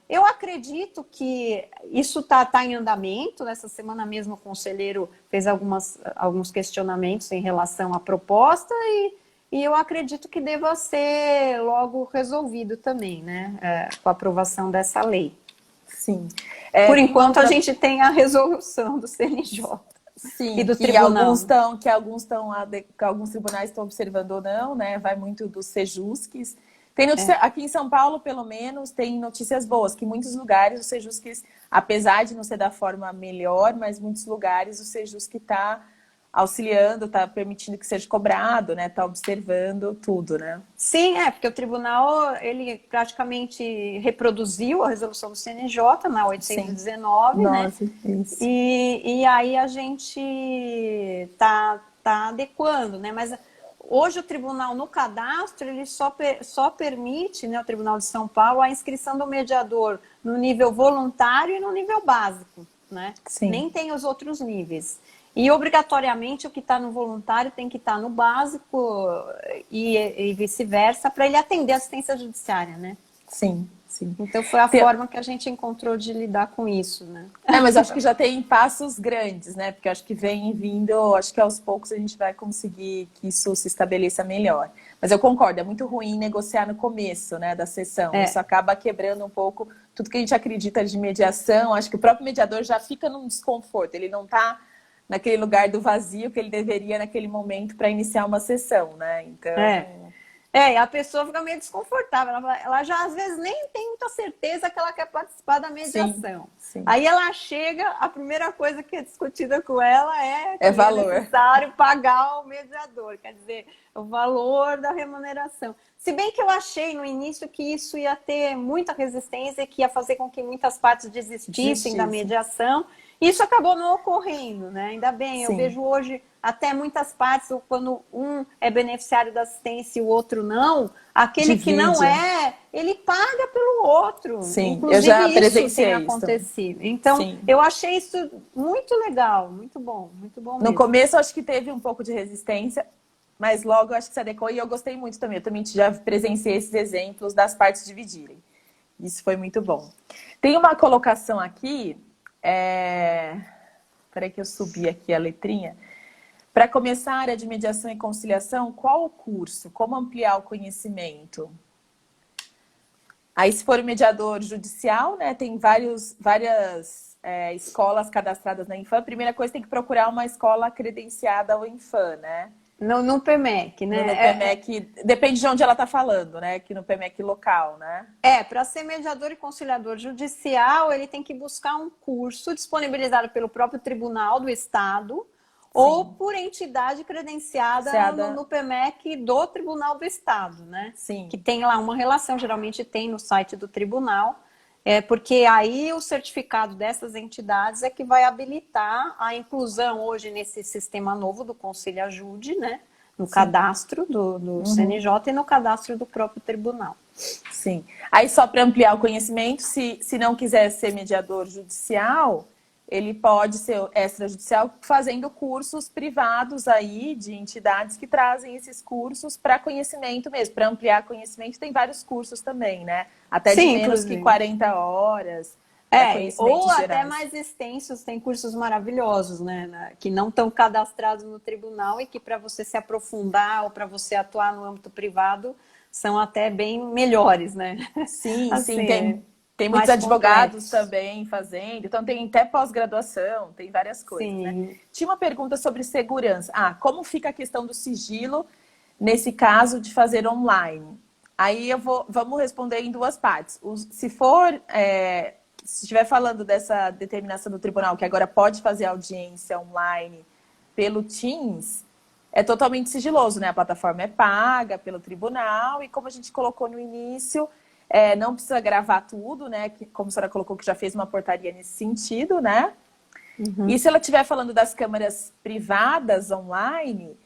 S2: Eu acredito que isso está em andamento. Nessa semana mesmo o conselheiro fez alguns questionamentos em relação à proposta e eu acredito que deva ser logo resolvido também, né? Com a aprovação dessa lei.
S1: Sim.
S2: Por enquanto a gente tem a resolução do CNJ.
S1: Sim,
S2: e do tribunal.
S1: Alguns tribunais estão observando ou não, né? Vai muito dos sejusques. Tem notícia, aqui em São Paulo, pelo menos, tem notícias boas, que em muitos lugares o sejusque, apesar de não ser da forma melhor, mas em muitos lugares o sejusque está auxiliando, está permitindo que seja cobrado, né? Está observando tudo, né?
S2: Sim, porque o tribunal, ele praticamente reproduziu a resolução do CNJ na 819, né?
S1: Isso.
S2: E aí a gente está adequando, né? Mas hoje o tribunal, no cadastro, ele só permite, né, o Tribunal de São Paulo, a inscrição do mediador no nível voluntário e no nível básico, né?
S1: Sim.
S2: Nem tem os outros níveis. E, obrigatoriamente, o que está no voluntário tem que estar no básico e vice-versa, para ele atender a assistência judiciária, né?
S1: Sim. sim.
S2: Então foi a forma que a gente encontrou de lidar com isso, né?
S1: Mas acho que já tem passos grandes, né? Porque acho que vem vindo, acho que aos poucos a gente vai conseguir que isso se estabeleça melhor. Mas eu concordo, é muito ruim negociar no começo, né, da sessão. Isso acaba quebrando um pouco tudo que a gente acredita de mediação. Acho que o próprio mediador já fica num desconforto, ele não está naquele lugar do vazio que ele deveria naquele momento para iniciar uma sessão, né? Então...
S2: e a pessoa fica meio desconfortável. Ela já, às vezes, nem tem muita certeza que ela quer participar da mediação.
S1: Sim.
S2: Aí ela chega, a primeira coisa que é discutida com ela é
S1: valor.
S2: É necessário pagar o mediador, quer dizer, o valor da remuneração. Se bem que eu achei no início que isso ia ter muita resistência, que ia fazer com que muitas partes desistissem da mediação. Isso acabou não ocorrendo, né? Ainda bem, eu vejo hoje até muitas partes, quando um é beneficiário da assistência e o outro não, aquele que não é, ele paga pelo outro.
S1: Sim,
S2: inclusive,
S1: eu já presenciei
S2: isso tem
S1: isso
S2: acontecido. Então, eu achei isso muito legal, muito bom mesmo.
S1: No começo, acho que teve um pouco de resistência, mas logo eu acho que se adequou e eu gostei muito também. Eu também já presenciei esses exemplos das partes dividirem. Isso foi muito bom. Tem uma colocação aqui, peraí que eu subi aqui a letrinha. Para começar a área de mediação e conciliação, qual o curso? Como ampliar o conhecimento? Aí, se for o mediador judicial, né, tem várias escolas cadastradas na Infam. Primeira coisa, tem que procurar uma escola credenciada ao Infam, né?
S2: No PMEC, né?
S1: No PMEC, depende de onde ela está falando, né? Aqui no PMEC local, né?
S2: Para ser mediador e conciliador judicial, ele tem que buscar um curso disponibilizado pelo próprio Tribunal do Estado ou por entidade credenciada no PMEC do Tribunal do Estado, né?
S1: Sim.
S2: Que tem lá uma relação, geralmente tem no site do tribunal, porque aí o certificado dessas entidades é que vai habilitar a inclusão hoje nesse sistema novo do Conciliajude, né? No cadastro do CNJ e no cadastro do próprio tribunal.
S1: Sim. Aí só para ampliar o conhecimento, se não quiser ser mediador judicial, ele pode ser extrajudicial fazendo cursos privados aí de entidades que trazem esses cursos para conhecimento mesmo, para ampliar conhecimento. Tem vários cursos também, né? Até de menos que 40 horas.
S2: Ou até mais extensos, tem cursos maravilhosos, né? Que não estão cadastrados no tribunal e que para você se aprofundar ou para você atuar no âmbito privado são até bem melhores, né?
S1: Sim,
S2: assim,
S1: sim, tem muitos advogados também fazendo, então tem até pós-graduação, tem várias coisas, né? Tinha uma pergunta sobre segurança. Como fica a questão do sigilo nesse caso de fazer online? Aí vamos responder em duas partes. Se estiver falando dessa determinação do tribunal, que agora pode fazer audiência online pelo Teams, é totalmente sigiloso, né? A plataforma é paga pelo tribunal e como a gente colocou no início, não precisa gravar tudo, né? Como a senhora colocou que já fez uma portaria nesse sentido, né? E se ela estiver falando das câmaras privadas online,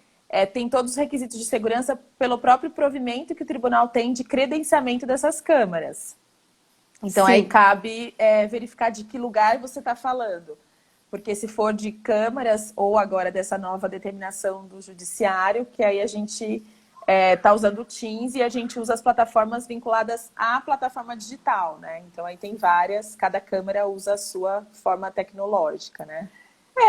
S1: tem todos os requisitos de segurança pelo próprio provimento que o tribunal tem de credenciamento dessas câmaras. Então, aí cabe verificar de que lugar você está falando. Porque se for de câmaras ou agora dessa nova determinação do judiciário, que aí a gente está usando o Teams e a gente usa as plataformas vinculadas à plataforma digital, né? Então, aí tem várias, cada câmara usa a sua forma tecnológica, né?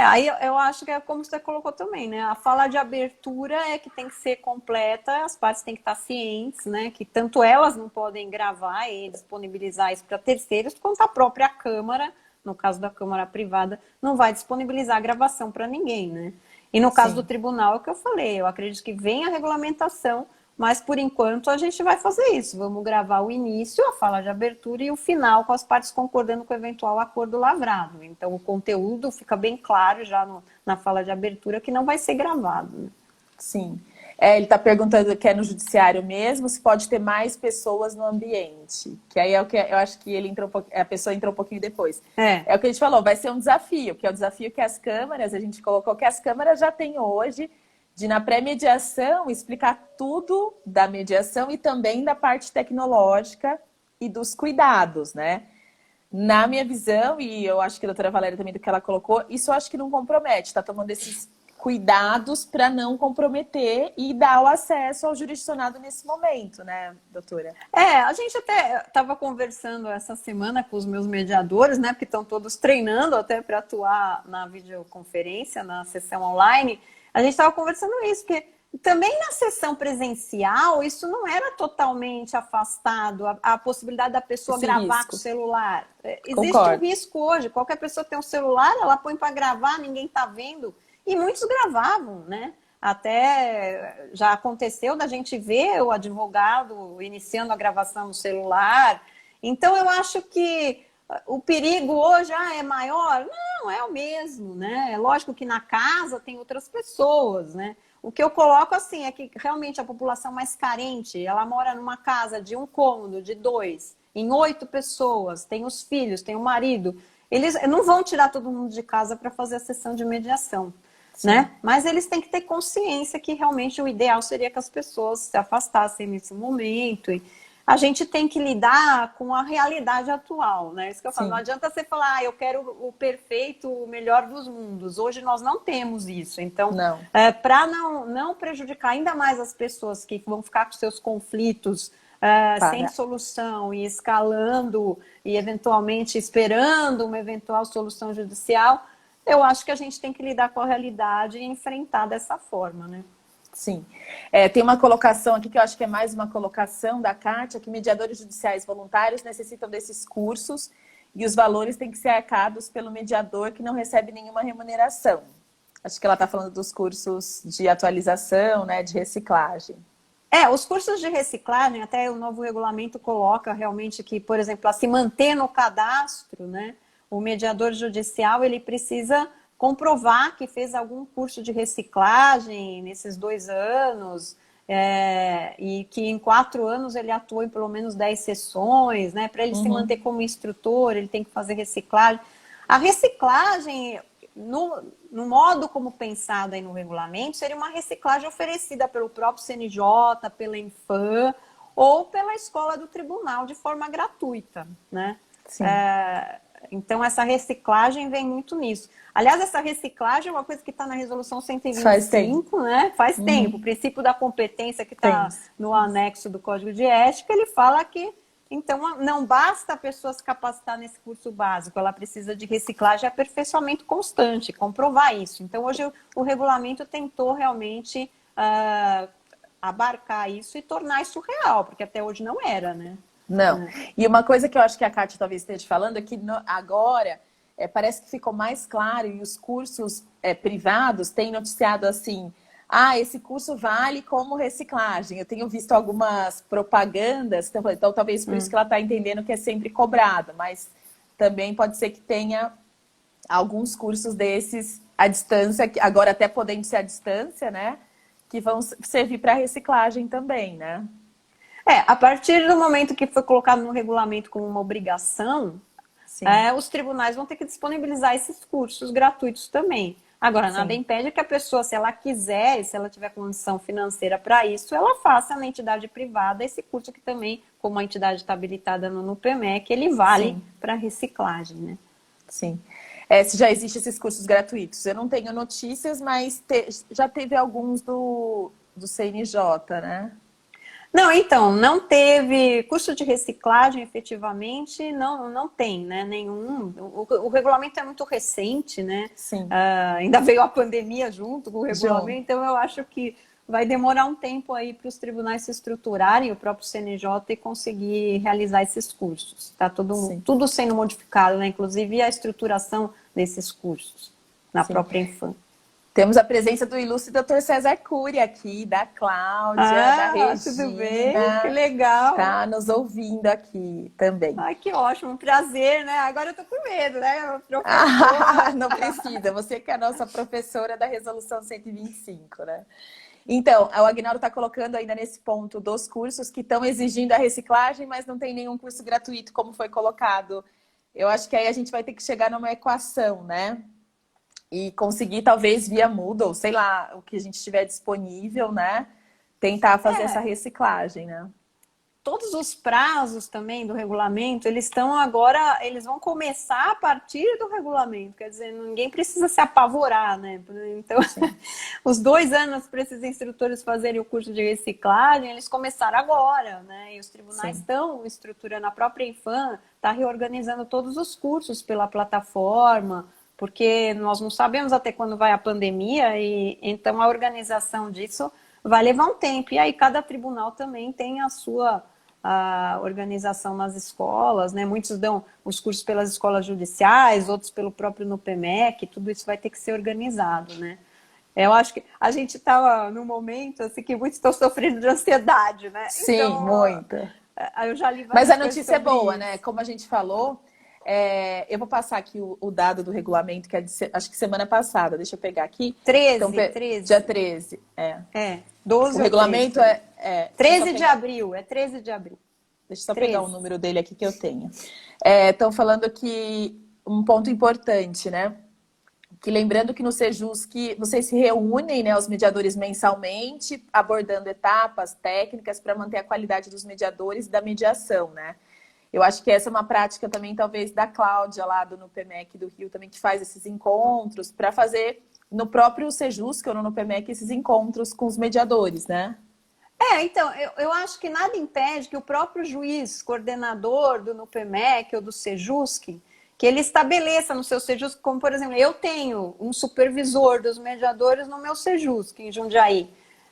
S2: Aí eu acho que é como você colocou também, né? A fala de abertura é que tem que ser completa, as partes têm que estar cientes, né? Que tanto elas não podem gravar e disponibilizar isso para terceiros, quanto a própria Câmara, no caso da Câmara privada, não vai disponibilizar a gravação para ninguém, né? E no caso do tribunal, é o que eu falei, eu acredito que vem a regulamentação, mas por enquanto a gente vai fazer isso. Vamos gravar o início, a fala de abertura e o final com as partes concordando com o eventual acordo lavrado. Então o conteúdo fica bem claro já na fala de abertura que não vai ser gravado. Né?
S1: Sim. Ele está perguntando que é no judiciário mesmo, se pode ter mais pessoas no ambiente. Que aí é o que eu acho que ele entrou a pessoa entrou um pouquinho depois. É o que a gente falou, vai ser um desafio, que é o desafio que as câmaras, a gente colocou que as câmaras já têm hoje, de na pré-mediação explicar tudo da mediação e também da parte tecnológica e dos cuidados, né? Na minha visão, e eu acho que a doutora Valéria também do que ela colocou, isso eu acho que não compromete, está tomando esses cuidados para não comprometer e dar o acesso ao jurisdicionado nesse momento, né, doutora?
S2: A gente até estava conversando essa semana com os meus mediadores, né, porque estão todos treinando até para atuar na videoconferência, na sessão online. A gente estava conversando isso, que também na sessão presencial, isso não era totalmente afastado, a possibilidade da pessoa gravar com o celular. Existe um risco hoje, qualquer pessoa tem um celular, ela põe para gravar, ninguém está vendo. E muitos gravavam, né? Até já aconteceu da gente ver o advogado iniciando a gravação no celular. Então, eu acho que o perigo hoje é maior? Não, é o mesmo, né? É lógico que na casa tem outras pessoas, né? O que eu coloco assim é que realmente a população mais carente, ela mora numa casa de 1 cômodo, de 2, em 8 pessoas, tem os filhos, tem o marido. Eles não vão tirar todo mundo de casa para fazer a sessão de mediação. Né? Mas eles têm que ter consciência que realmente o ideal seria que as pessoas se afastassem nesse momento. E a gente tem que lidar com a realidade atual, né? Isso que eu falo, não adianta você falar, eu quero o perfeito, o melhor dos mundos. Hoje nós não temos isso. Então, para não prejudicar ainda mais as pessoas que vão ficar com seus conflitos sem solução e escalando e eventualmente esperando uma eventual solução judicial, eu acho que a gente tem que lidar com a realidade e enfrentar dessa forma, né?
S1: Sim. Tem uma colocação aqui que eu acho que é mais uma colocação da Kátia, que mediadores judiciais voluntários necessitam desses cursos e os valores têm que ser arcados pelo mediador que não recebe nenhuma remuneração. Acho que ela está falando dos cursos de atualização, né, de reciclagem.
S2: Os cursos de reciclagem, até o novo regulamento coloca realmente que, por exemplo, para se manter no cadastro, né? O mediador judicial, ele precisa comprovar que fez algum curso de reciclagem nesses 2 anos e que em 4 anos ele atuou em pelo menos 10 sessões, né? Para ele se manter como instrutor, ele tem que fazer reciclagem. A reciclagem, no modo como pensado aí no regulamento, seria uma reciclagem oferecida pelo próprio CNJ, pela Infam ou pela escola do tribunal de forma gratuita, né?
S1: Sim.
S2: Então, essa reciclagem vem muito nisso. Aliás, essa reciclagem é uma coisa que está na resolução 125,
S1: Faz tempo.
S2: né? Faz tempo. O princípio da competência que está no anexo do Código de Ética, ele fala que, então, não basta a pessoa se capacitar nesse curso básico, ela precisa de reciclagem e aperfeiçoamento constante, comprovar isso. Então, hoje o regulamento tentou realmente abarcar isso e tornar isso real, porque até hoje não era, né?
S1: Não. E uma coisa que eu acho que a Kátia talvez esteja falando é que agora parece que ficou mais claro e os cursos privados têm noticiado assim, esse curso vale como reciclagem. Eu tenho visto algumas propagandas, então talvez por isso que ela está entendendo que é sempre cobrado, mas também pode ser que tenha alguns cursos desses à distância, agora até podendo ser à distância, né? Que vão servir para reciclagem também, né?
S2: A partir do momento que foi colocado no regulamento como uma obrigação, os tribunais vão ter que disponibilizar esses cursos gratuitos também. Agora, nada impede que a pessoa, se ela quiser, e se ela tiver condição financeira para isso, ela faça na entidade privada esse curso que também, como a entidade está habilitada no NUPEMEC, ele vale para reciclagem, né?
S1: Sim. Se já existem esses cursos gratuitos. Eu não tenho notícias, mas já teve alguns do CNJ, né?
S2: Não, então, não teve curso de reciclagem efetivamente, não tem, né, nenhum. O regulamento é muito recente, né?
S1: Sim.
S2: Ainda veio a pandemia junto com o regulamento, então eu acho que vai demorar um tempo aí para os tribunais se estruturarem, o próprio CNJ, e conseguir realizar esses cursos. Está tudo sendo modificado, né? Inclusive a estruturação desses cursos na própria Infam.
S1: Temos a presença do ilustre Dr. César Cury aqui, da Cláudia, da Regina.
S2: Tudo bem? Que legal.
S1: Tá nos ouvindo aqui também.
S2: Que ótimo, um prazer, né? Agora eu tô com medo, né?
S1: Não precisa, você que é a nossa professora da Resolução 125, né? Então, o Aguinaldo está colocando ainda nesse ponto dos cursos que estão exigindo a reciclagem, mas não tem nenhum curso gratuito, como foi colocado. Eu acho que aí a gente vai ter que chegar numa equação, né? E conseguir, talvez, via Moodle, sei lá, o que a gente tiver disponível, né? Tentar fazer essa reciclagem, né?
S2: todos os prazos também do regulamento, eles estão agora, eles vão começar a partir do regulamento, quer dizer, ninguém precisa se apavorar, né? Então, os 2 anos para esses instrutores fazerem o curso de reciclagem, eles começaram agora, né? E os tribunais estão estruturando, a própria Infam está reorganizando todos os cursos pela plataforma, porque nós não sabemos até quando vai a pandemia, e então a organização disso vai levar um tempo. E aí cada tribunal também tem a sua organização nas escolas, né? Muitos dão os cursos pelas escolas judiciais, outros pelo próprio NUPEMEC, tudo isso vai ter que ser organizado, né? Eu acho que a gente está num momento assim, que muitos estão sofrendo de ansiedade, né?
S1: Sim,
S2: então,
S1: muito.
S2: Eu já li
S1: Mas a notícia é boa,
S2: isso.
S1: né? Como a gente falou, eu vou passar aqui o dado do regulamento, que é acho que semana passada. Deixa eu pegar aqui.
S2: 13,
S1: então,
S2: 13.
S1: Dia 13,
S2: 12
S1: o regulamento
S2: 13, 13 de abril, é 13 de abril.
S1: Deixa eu só
S2: 13.
S1: pegar o número dele aqui que eu tenho. Estão falando que um ponto importante, né? Que lembrando que no Sejusc vocês se reúnem, né, os mediadores mensalmente, abordando etapas técnicas para manter a qualidade dos mediadores e da mediação, né? Eu acho que essa é uma prática também, talvez, da Cláudia lá do NUPEMEC do Rio, também que faz esses encontros para fazer no próprio Sejusc ou no NUPEMEC esses encontros com os mediadores, né?
S2: Então, eu acho que nada impede que o próprio juiz, coordenador do NUPEMEC ou do Sejusc, que ele estabeleça no seu Sejusc, como, por exemplo, eu tenho um supervisor dos mediadores no meu Sejusc, em Jundiaí.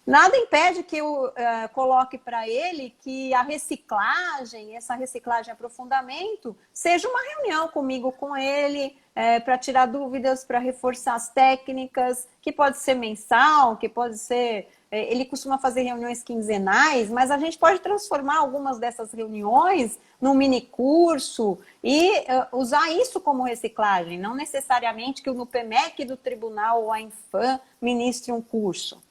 S2: Nada impede que eu coloque para ele que a reciclagem, essa reciclagem aprofundamento, seja uma reunião comigo, com ele, para tirar dúvidas, para reforçar as técnicas, que pode ser mensal, que pode ser... Ele costuma fazer reuniões quinzenais, mas a gente pode transformar algumas dessas reuniões num mini curso e usar isso como reciclagem, não necessariamente que o NUPEMEC do tribunal ou a Infam ministre um curso.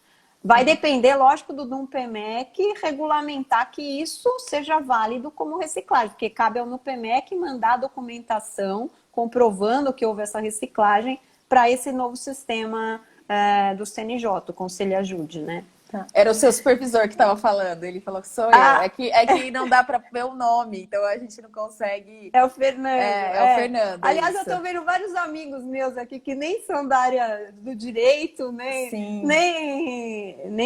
S2: Vai depender, lógico, do NUPEMEC regulamentar que isso seja válido como reciclagem, porque cabe ao NUPEMEC mandar a documentação comprovando que houve essa reciclagem para esse novo sistema do CNJ, o Conselho Ajude, né?
S1: Era o seu supervisor que estava falando, ele falou que sou eu. É que não dá para ver o nome, então a gente não consegue...
S2: É o Fernando.
S1: É o Fernando.
S2: Aliás, eu estou vendo vários amigos meus aqui que nem são da área do direito, nem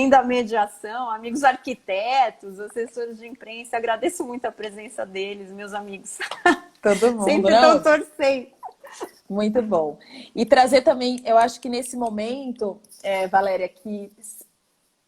S2: da mediação, amigos arquitetos, assessores de imprensa. Agradeço muito a presença deles, meus amigos.
S1: Todo mundo,
S2: sempre estão torcendo.
S1: Muito bom. E trazer também, eu acho que nesse momento, Valéria, que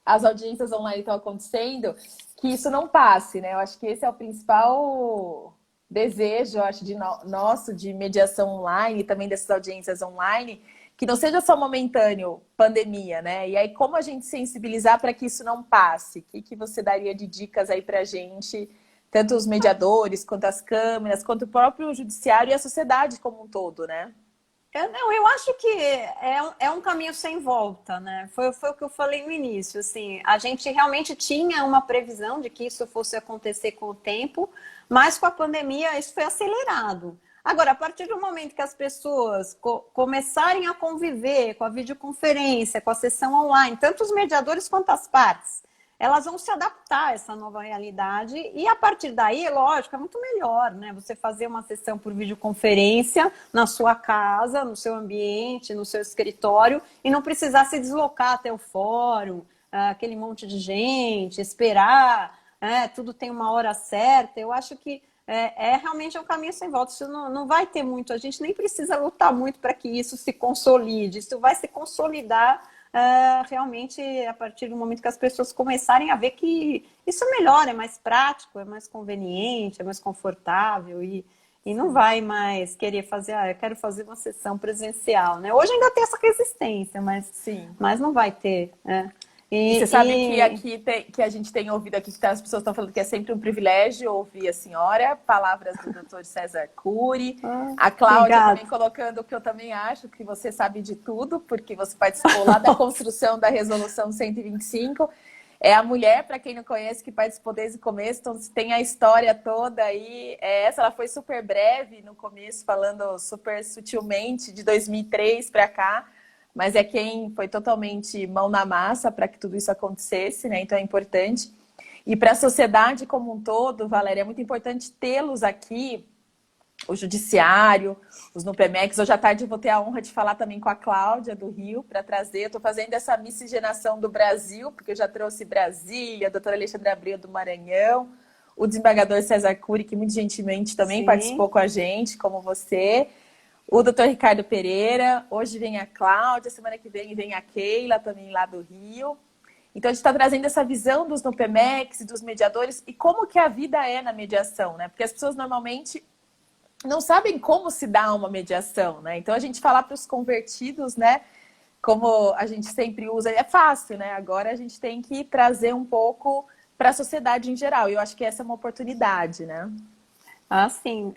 S1: as audiências online estão acontecendo, que isso não passe, né? Eu acho que esse é o principal desejo, eu acho, nosso de mediação online, e também dessas audiências online, que não seja só momentâneo pandemia, né? E aí, como a gente sensibilizar para que isso não passe? O que você daria de dicas aí para a gente, tanto os mediadores, quanto as câmeras, quanto o próprio judiciário e a sociedade como um todo, né?
S2: Eu acho que é um caminho sem volta, né? Foi o que eu falei no início, assim, a gente realmente tinha uma previsão de que isso fosse acontecer com o tempo, mas com a pandemia isso foi acelerado. Agora, a partir do momento que as pessoas começarem a conviver com a videoconferência, com a sessão online, tanto os mediadores quanto as partes, elas vão se adaptar a essa nova realidade e a partir daí, lógico, é muito melhor, né? Você fazer uma sessão por videoconferência na sua casa, no seu ambiente, no seu escritório e não precisar se deslocar até o fórum, aquele monte de gente, esperar, tudo tem uma hora certa. Eu acho que realmente um caminho sem volta. Isso não vai ter muito, a gente nem precisa lutar muito para que isso se consolide, isso vai se consolidar realmente a partir do momento que as pessoas começarem a ver que isso é melhor, é mais prático, é mais conveniente, é mais confortável e não vai mais querer fazer, eu quero fazer uma sessão presencial, né? Hoje ainda tem essa resistência, mas não vai ter, né?
S1: E você sabe que aqui que a gente tem ouvido aqui, que as pessoas estão falando que é sempre um privilégio ouvir a senhora, palavras do Dr. César Cury, a Cláudia também colocando o que eu também acho, que você sabe de tudo, porque você participou lá da construção da Resolução 125. É a mulher, para quem não conhece, que participou desde o começo, então tem a história toda aí. Ela foi super breve no começo, falando super sutilmente de 2003 para cá, mas é quem foi totalmente mão na massa para que tudo isso acontecesse, né? Então é importante. E para a sociedade como um todo, Valéria, é muito importante tê-los aqui, o Judiciário, os NUPEMEX. Hoje à tarde eu vou ter a honra de falar também com a Cláudia, do Rio, para trazer. Eu estou fazendo essa miscigenação do Brasil, porque eu já trouxe Brasília, a doutora Alexandra Abreu do Maranhão, o desembargador César Cury, que muito gentilmente também participou com a gente, como você, o doutor Ricardo Pereira. Hoje vem a Cláudia, semana que vem a Keila, também lá do Rio. Então, a gente está trazendo essa visão dos NUPEMEX e dos mediadores e como que a vida é na mediação, né? Porque as pessoas normalmente não sabem como se dá uma mediação, né? Então, a gente falar para os convertidos, né? Como a gente sempre usa, é fácil, né? Agora a gente tem que trazer um pouco para a sociedade em geral. E eu acho que essa é uma oportunidade, né?
S2: Ah, sim.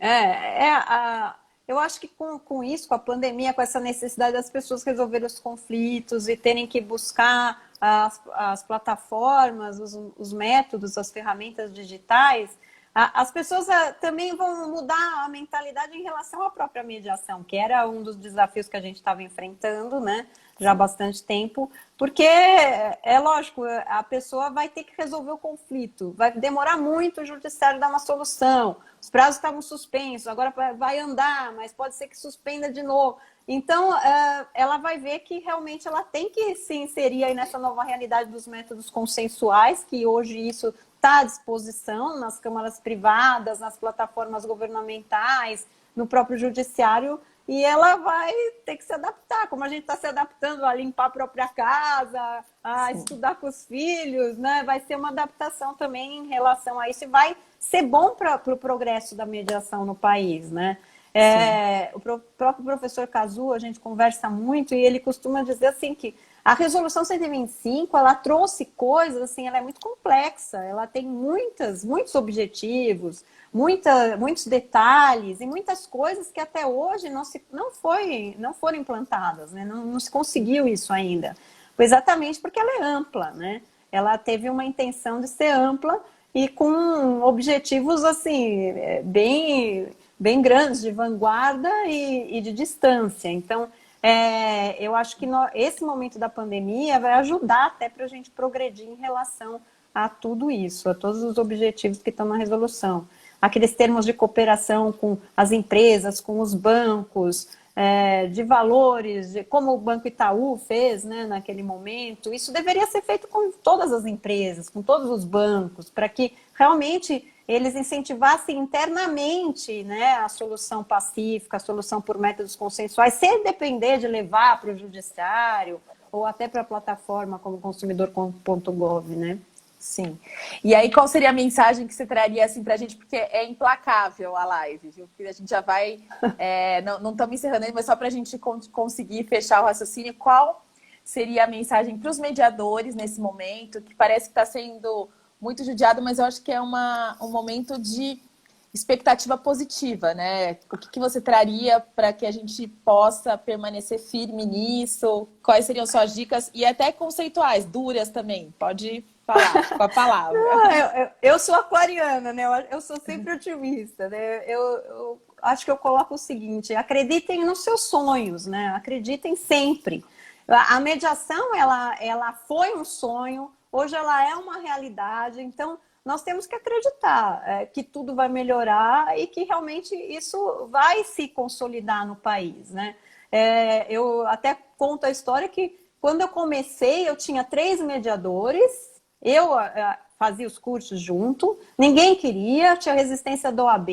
S2: Eu acho que com isso, com a pandemia, com essa necessidade das pessoas resolverem os conflitos e terem que buscar as plataformas, os métodos, as ferramentas digitais, as pessoas também vão mudar a mentalidade em relação à própria mediação, que era um dos desafios que a gente estava enfrentando, né, já há bastante tempo, porque é lógico, a pessoa vai ter que resolver o conflito, vai demorar muito o judiciário dar uma solução, os prazos estavam suspensos, agora vai andar, mas pode ser que suspenda de novo. Então, ela vai ver que realmente ela tem que se inserir aí nessa nova realidade dos métodos consensuais, que hoje isso está à disposição nas câmaras privadas, nas plataformas governamentais, no próprio judiciário, e ela vai ter que se adaptar, como a gente está se adaptando a limpar a própria casa, a estudar com os filhos, né? Vai ser uma adaptação também em relação a isso e vai ser bom para o progresso da mediação no país, né? O próprio professor Kazu, a gente conversa muito e ele costuma dizer assim que a resolução 125, ela trouxe coisas, assim, ela é muito complexa, ela tem muitos objetivos, muitos detalhes e muitas coisas que até hoje não foram implantadas, né? Não se conseguiu isso ainda, exatamente porque ela é ampla, né? Ela teve uma intenção de ser ampla e com objetivos, assim, bem grandes, de vanguarda e de distância. Então, eu acho que esse momento da pandemia vai ajudar até para a gente progredir em relação a tudo isso, a todos os objetivos que estão na resolução. Aqueles termos de cooperação com as empresas, com os bancos, de valores, como o Banco Itaú fez, né, naquele momento. Isso deveria ser feito com todas as empresas, com todos os bancos, para que realmente eles incentivassem internamente, né, a solução pacífica, a solução por métodos consensuais, sem depender de levar para o judiciário ou até para a plataforma como consumidor.gov, né?
S1: Sim. E aí, qual seria a mensagem que você traria assim para a gente? Porque é implacável a live, viu? Porque a gente já vai... não estamos encerrando ainda, mas só para a gente conseguir fechar o raciocínio, qual seria a mensagem para os mediadores nesse momento, que parece que está sendo muito judiado, mas eu acho que é um momento de expectativa positiva, né? O que você traria para que a gente possa permanecer firme nisso? Quais seriam suas dicas? E até conceituais, duras também. Pode falar com a palavra.
S2: Eu sou aquariana, né? Eu sou sempre otimista, né? Eu acho que eu coloco o seguinte: acreditem nos seus sonhos, né? Acreditem sempre. A mediação, ela foi um sonho, hoje ela é uma realidade, então nós temos que acreditar que tudo vai melhorar e que realmente isso vai se consolidar no país, né? Eu até conto a história que quando eu comecei, eu tinha 3 mediadores, eu fazia os cursos junto, ninguém queria, tinha resistência da OAB,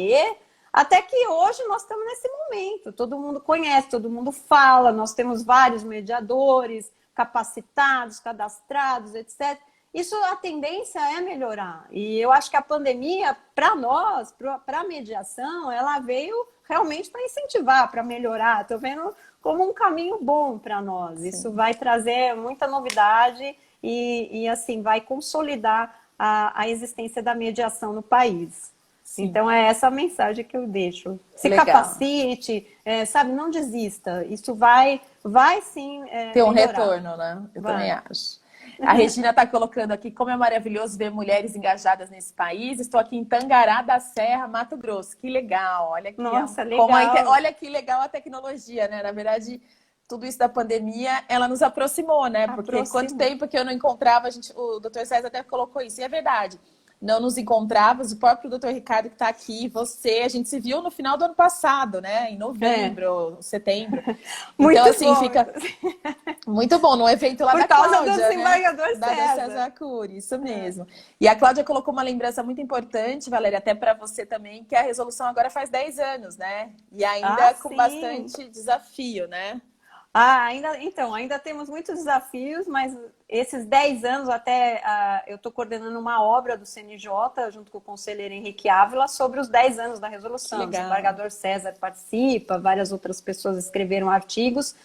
S2: até que hoje nós estamos nesse momento, todo mundo conhece, todo mundo fala, nós temos vários mediadores capacitados, cadastrados, etc. Isso, a tendência é melhorar. E eu acho que a pandemia, para nós, para a mediação, ela veio realmente para incentivar, para melhorar. Estou vendo como um caminho bom para nós. Sim. Isso vai trazer muita novidade e assim, vai consolidar a existência da mediação no país. Sim. Então, é essa a mensagem que eu deixo. Se Legal. Capacite, sabe, não desista. Isso vai sim
S1: ter um
S2: melhorar.
S1: Retorno, né? Eu também acho. A Regina está colocando aqui como é maravilhoso ver mulheres engajadas nesse país. Estou aqui em Tangará da Serra, Mato Grosso. Que legal. Olha aqui.
S2: Nossa, legal.
S1: Olha que legal a tecnologia, né? Na verdade, tudo isso da pandemia, ela nos aproximou, né? Porque quanto tempo que eu não encontrava, o doutor César até colocou isso. E é verdade. não nos encontrávamos, o próprio doutor Ricardo que está aqui, você, a gente se viu no final do ano passado, né? Em novembro, setembro.
S2: Muito
S1: Então, assim,
S2: bom.
S1: fica muito bom, no evento lá
S2: Por
S1: da
S2: causa do
S1: Cláudia, né?
S2: desembargador
S1: Da
S2: César.
S1: César Cury, isso mesmo. E a Cláudia colocou uma lembrança muito importante, Valéria, até para você também, que a resolução agora faz 10 anos, né? E ainda com
S2: Sim.
S1: bastante desafio, né?
S2: Ainda temos muitos desafios, mas esses 10 anos até eu estou coordenando uma obra do CNJ, junto com o conselheiro Henrique Ávila, sobre os 10 anos da resolução. O desembargador César participa, várias outras pessoas escreveram artigos,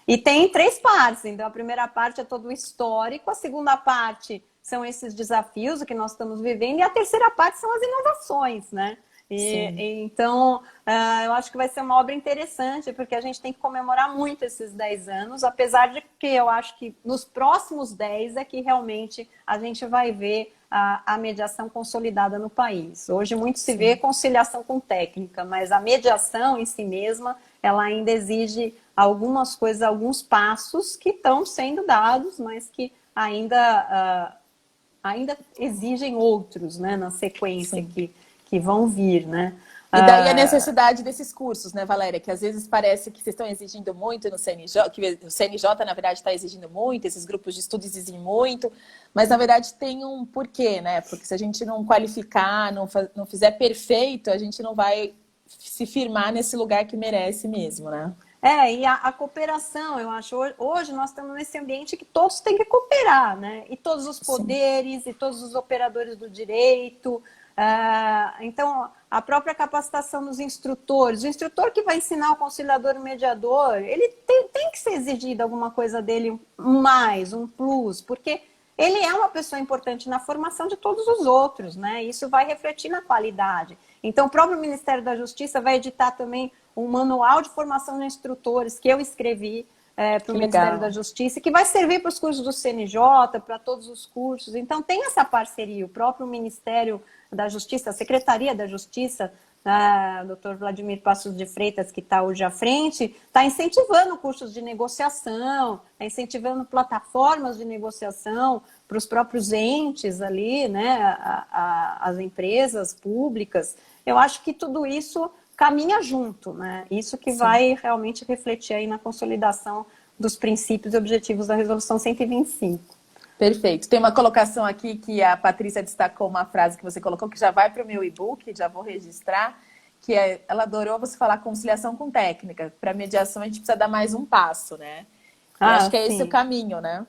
S2: e tem 3 partes. Então, a primeira parte é todo o histórico, a segunda parte são esses desafios que nós estamos vivendo, e a terceira parte são as inovações, né? Então, eu acho que vai ser uma obra interessante, porque a gente tem que comemorar muito esses 10 anos, apesar de que eu acho que nos próximos 10 é que realmente a gente vai ver a mediação consolidada no país. Hoje muito se vê conciliação com técnica, mas a mediação em si mesma, ela ainda exige algumas coisas, alguns passos que estão sendo dados, mas que ainda exigem outros, né, na sequência que vão vir, né?
S1: E daí a necessidade desses cursos, né, Valéria? Que às vezes parece que vocês estão exigindo muito no CNJ, que o CNJ, na verdade, está exigindo muito, esses grupos de estudo exigem muito, mas na verdade tem um porquê, né? Porque se a gente não qualificar, não fizer perfeito, a gente não vai se firmar nesse lugar que merece mesmo, né?
S2: E a cooperação, eu acho, hoje nós estamos nesse ambiente que todos têm que cooperar, né? E todos os poderes, e todos os operadores do direito. Então, a própria capacitação dos instrutores, o instrutor que vai ensinar o conciliador e o mediador, ele tem que ser exigido alguma coisa dele mais, um plus, porque ele é uma pessoa importante na formação de todos os outros, né? Isso vai refletir na qualidade. Então, o próprio Ministério da Justiça vai editar também um manual de formação de instrutores que eu escrevi para o Ministério da Justiça, que vai servir para os cursos do CNJ, para todos os cursos. Então, tem essa parceria. O próprio Ministério da Justiça, a Secretaria da Justiça, Dr. Vladimir Passos de Freitas, que está hoje à frente, está incentivando cursos de negociação, está incentivando plataformas de negociação para os próprios entes ali, né, as empresas públicas. Eu acho que tudo isso caminha junto, né? Isso que vai realmente refletir aí na consolidação dos princípios e objetivos da Resolução 125.
S1: Perfeito. Tem uma colocação aqui que a Patrícia destacou, uma frase que você colocou, que já vai para o meu e-book, já vou registrar, que ela adorou você falar conciliação com técnica. Para mediação, a gente precisa dar mais um passo, né? Eu acho que é esse o caminho, né?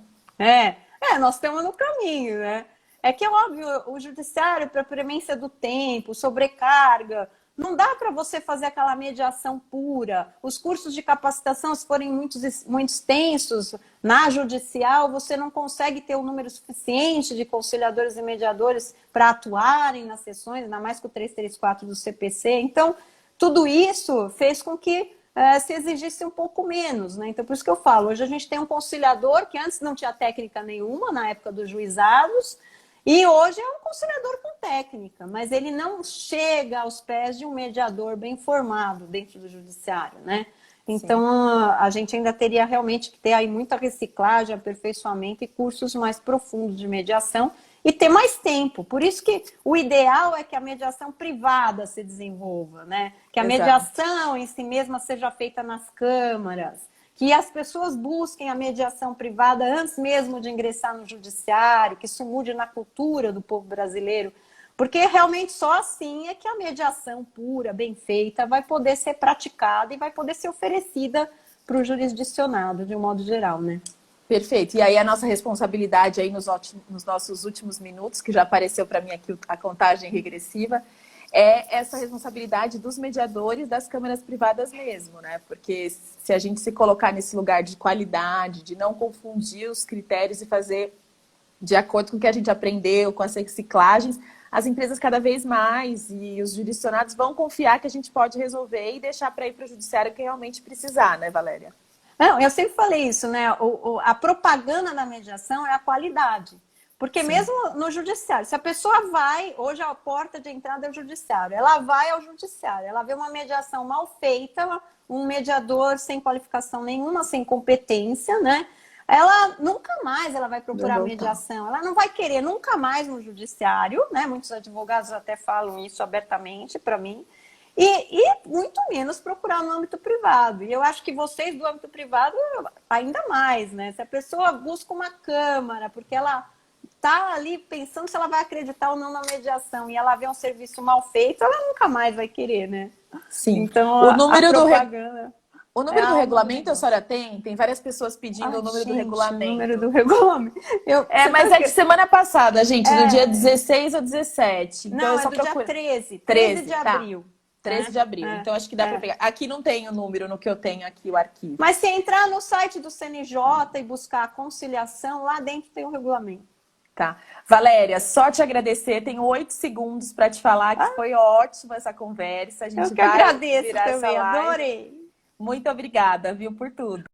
S2: Nós estamos no caminho, né? É que é óbvio, o judiciário, para premência do tempo, sobrecarga, não dá para você fazer aquela mediação pura. Os cursos de capacitação, se forem muito extensos, na judicial, você não consegue ter um número suficiente de conciliadores e mediadores para atuarem nas sessões, ainda mais com o 334 do CPC. Então, tudo isso fez com que se exigisse um pouco menos, né? Então, por isso que eu falo, hoje a gente tem um conciliador que antes não tinha técnica nenhuma, na época dos juizados, e hoje é um conciliador com técnica, mas ele não chega aos pés de um mediador bem formado dentro do judiciário, né? Então, a gente ainda teria realmente que ter aí muita reciclagem, aperfeiçoamento e cursos mais profundos de mediação e ter mais tempo. Por isso que o ideal é que a mediação privada se desenvolva, né? Que a mediação em si mesma seja feita nas câmaras, que as pessoas busquem a mediação privada antes mesmo de ingressar no judiciário, que isso mude na cultura do povo brasileiro, porque realmente só assim é que a mediação pura, bem feita, vai poder ser praticada e vai poder ser oferecida para o jurisdicionado, de um modo geral, né?
S1: Perfeito. E aí a nossa responsabilidade aí nos nossos últimos minutos, que já apareceu para mim aqui a contagem regressiva, é essa responsabilidade dos mediadores das câmaras privadas mesmo, né? Porque se a gente se colocar nesse lugar de qualidade, de não confundir os critérios e fazer de acordo com o que a gente aprendeu, com as reciclagens, as empresas cada vez mais e os jurisdicionados vão confiar que a gente pode resolver e deixar para ir para o judiciário que realmente precisar, né, Valéria?
S2: Não, eu sempre falei isso, né? A propaganda da mediação é a qualidade. Porque mesmo no judiciário, se a pessoa vai, hoje a porta de entrada é o judiciário, ela vai ao judiciário, ela vê uma mediação mal feita, um mediador sem qualificação nenhuma, sem competência, né? ela nunca mais ela vai procurar
S1: Vou voltar.
S2: mediação, ela não vai querer nunca mais no judiciário, né? Muitos advogados até falam isso abertamente para mim, e muito menos procurar no âmbito privado. E eu acho que vocês do âmbito privado ainda mais, né? Se a pessoa busca uma câmara, porque ela tá ali pensando se ela vai acreditar ou não na mediação, e ela vê um serviço mal feito, ela nunca mais vai querer, né?
S1: Sim.
S2: Então,
S1: O número do
S2: propaganda...
S1: O número do
S2: algo
S1: regulamento a senhora tem? Tem várias pessoas pedindo o número do
S2: gente,
S1: regulamento.
S2: O número do regulamento.
S1: Mas é de semana passada, gente, do dia 16 ao 17. Então
S2: Não,
S1: eu só
S2: é do
S1: procuro.
S2: dia 13.
S1: 13
S2: de
S1: tá.
S2: abril.
S1: 13 de abril. Então acho que dá para pegar. Aqui não tem o número no que eu tenho aqui, o arquivo.
S2: Mas se entrar no site do CNJ e buscar a conciliação, lá dentro tem o regulamento.
S1: Tá. Valéria, só te agradecer. Tenho 8 segundos para te falar que foi ótima essa conversa. A gente
S2: Eu que
S1: vai
S2: agradeço
S1: virar
S2: também,
S1: essa live.
S2: adorei.
S1: Muito obrigada, viu, por tudo.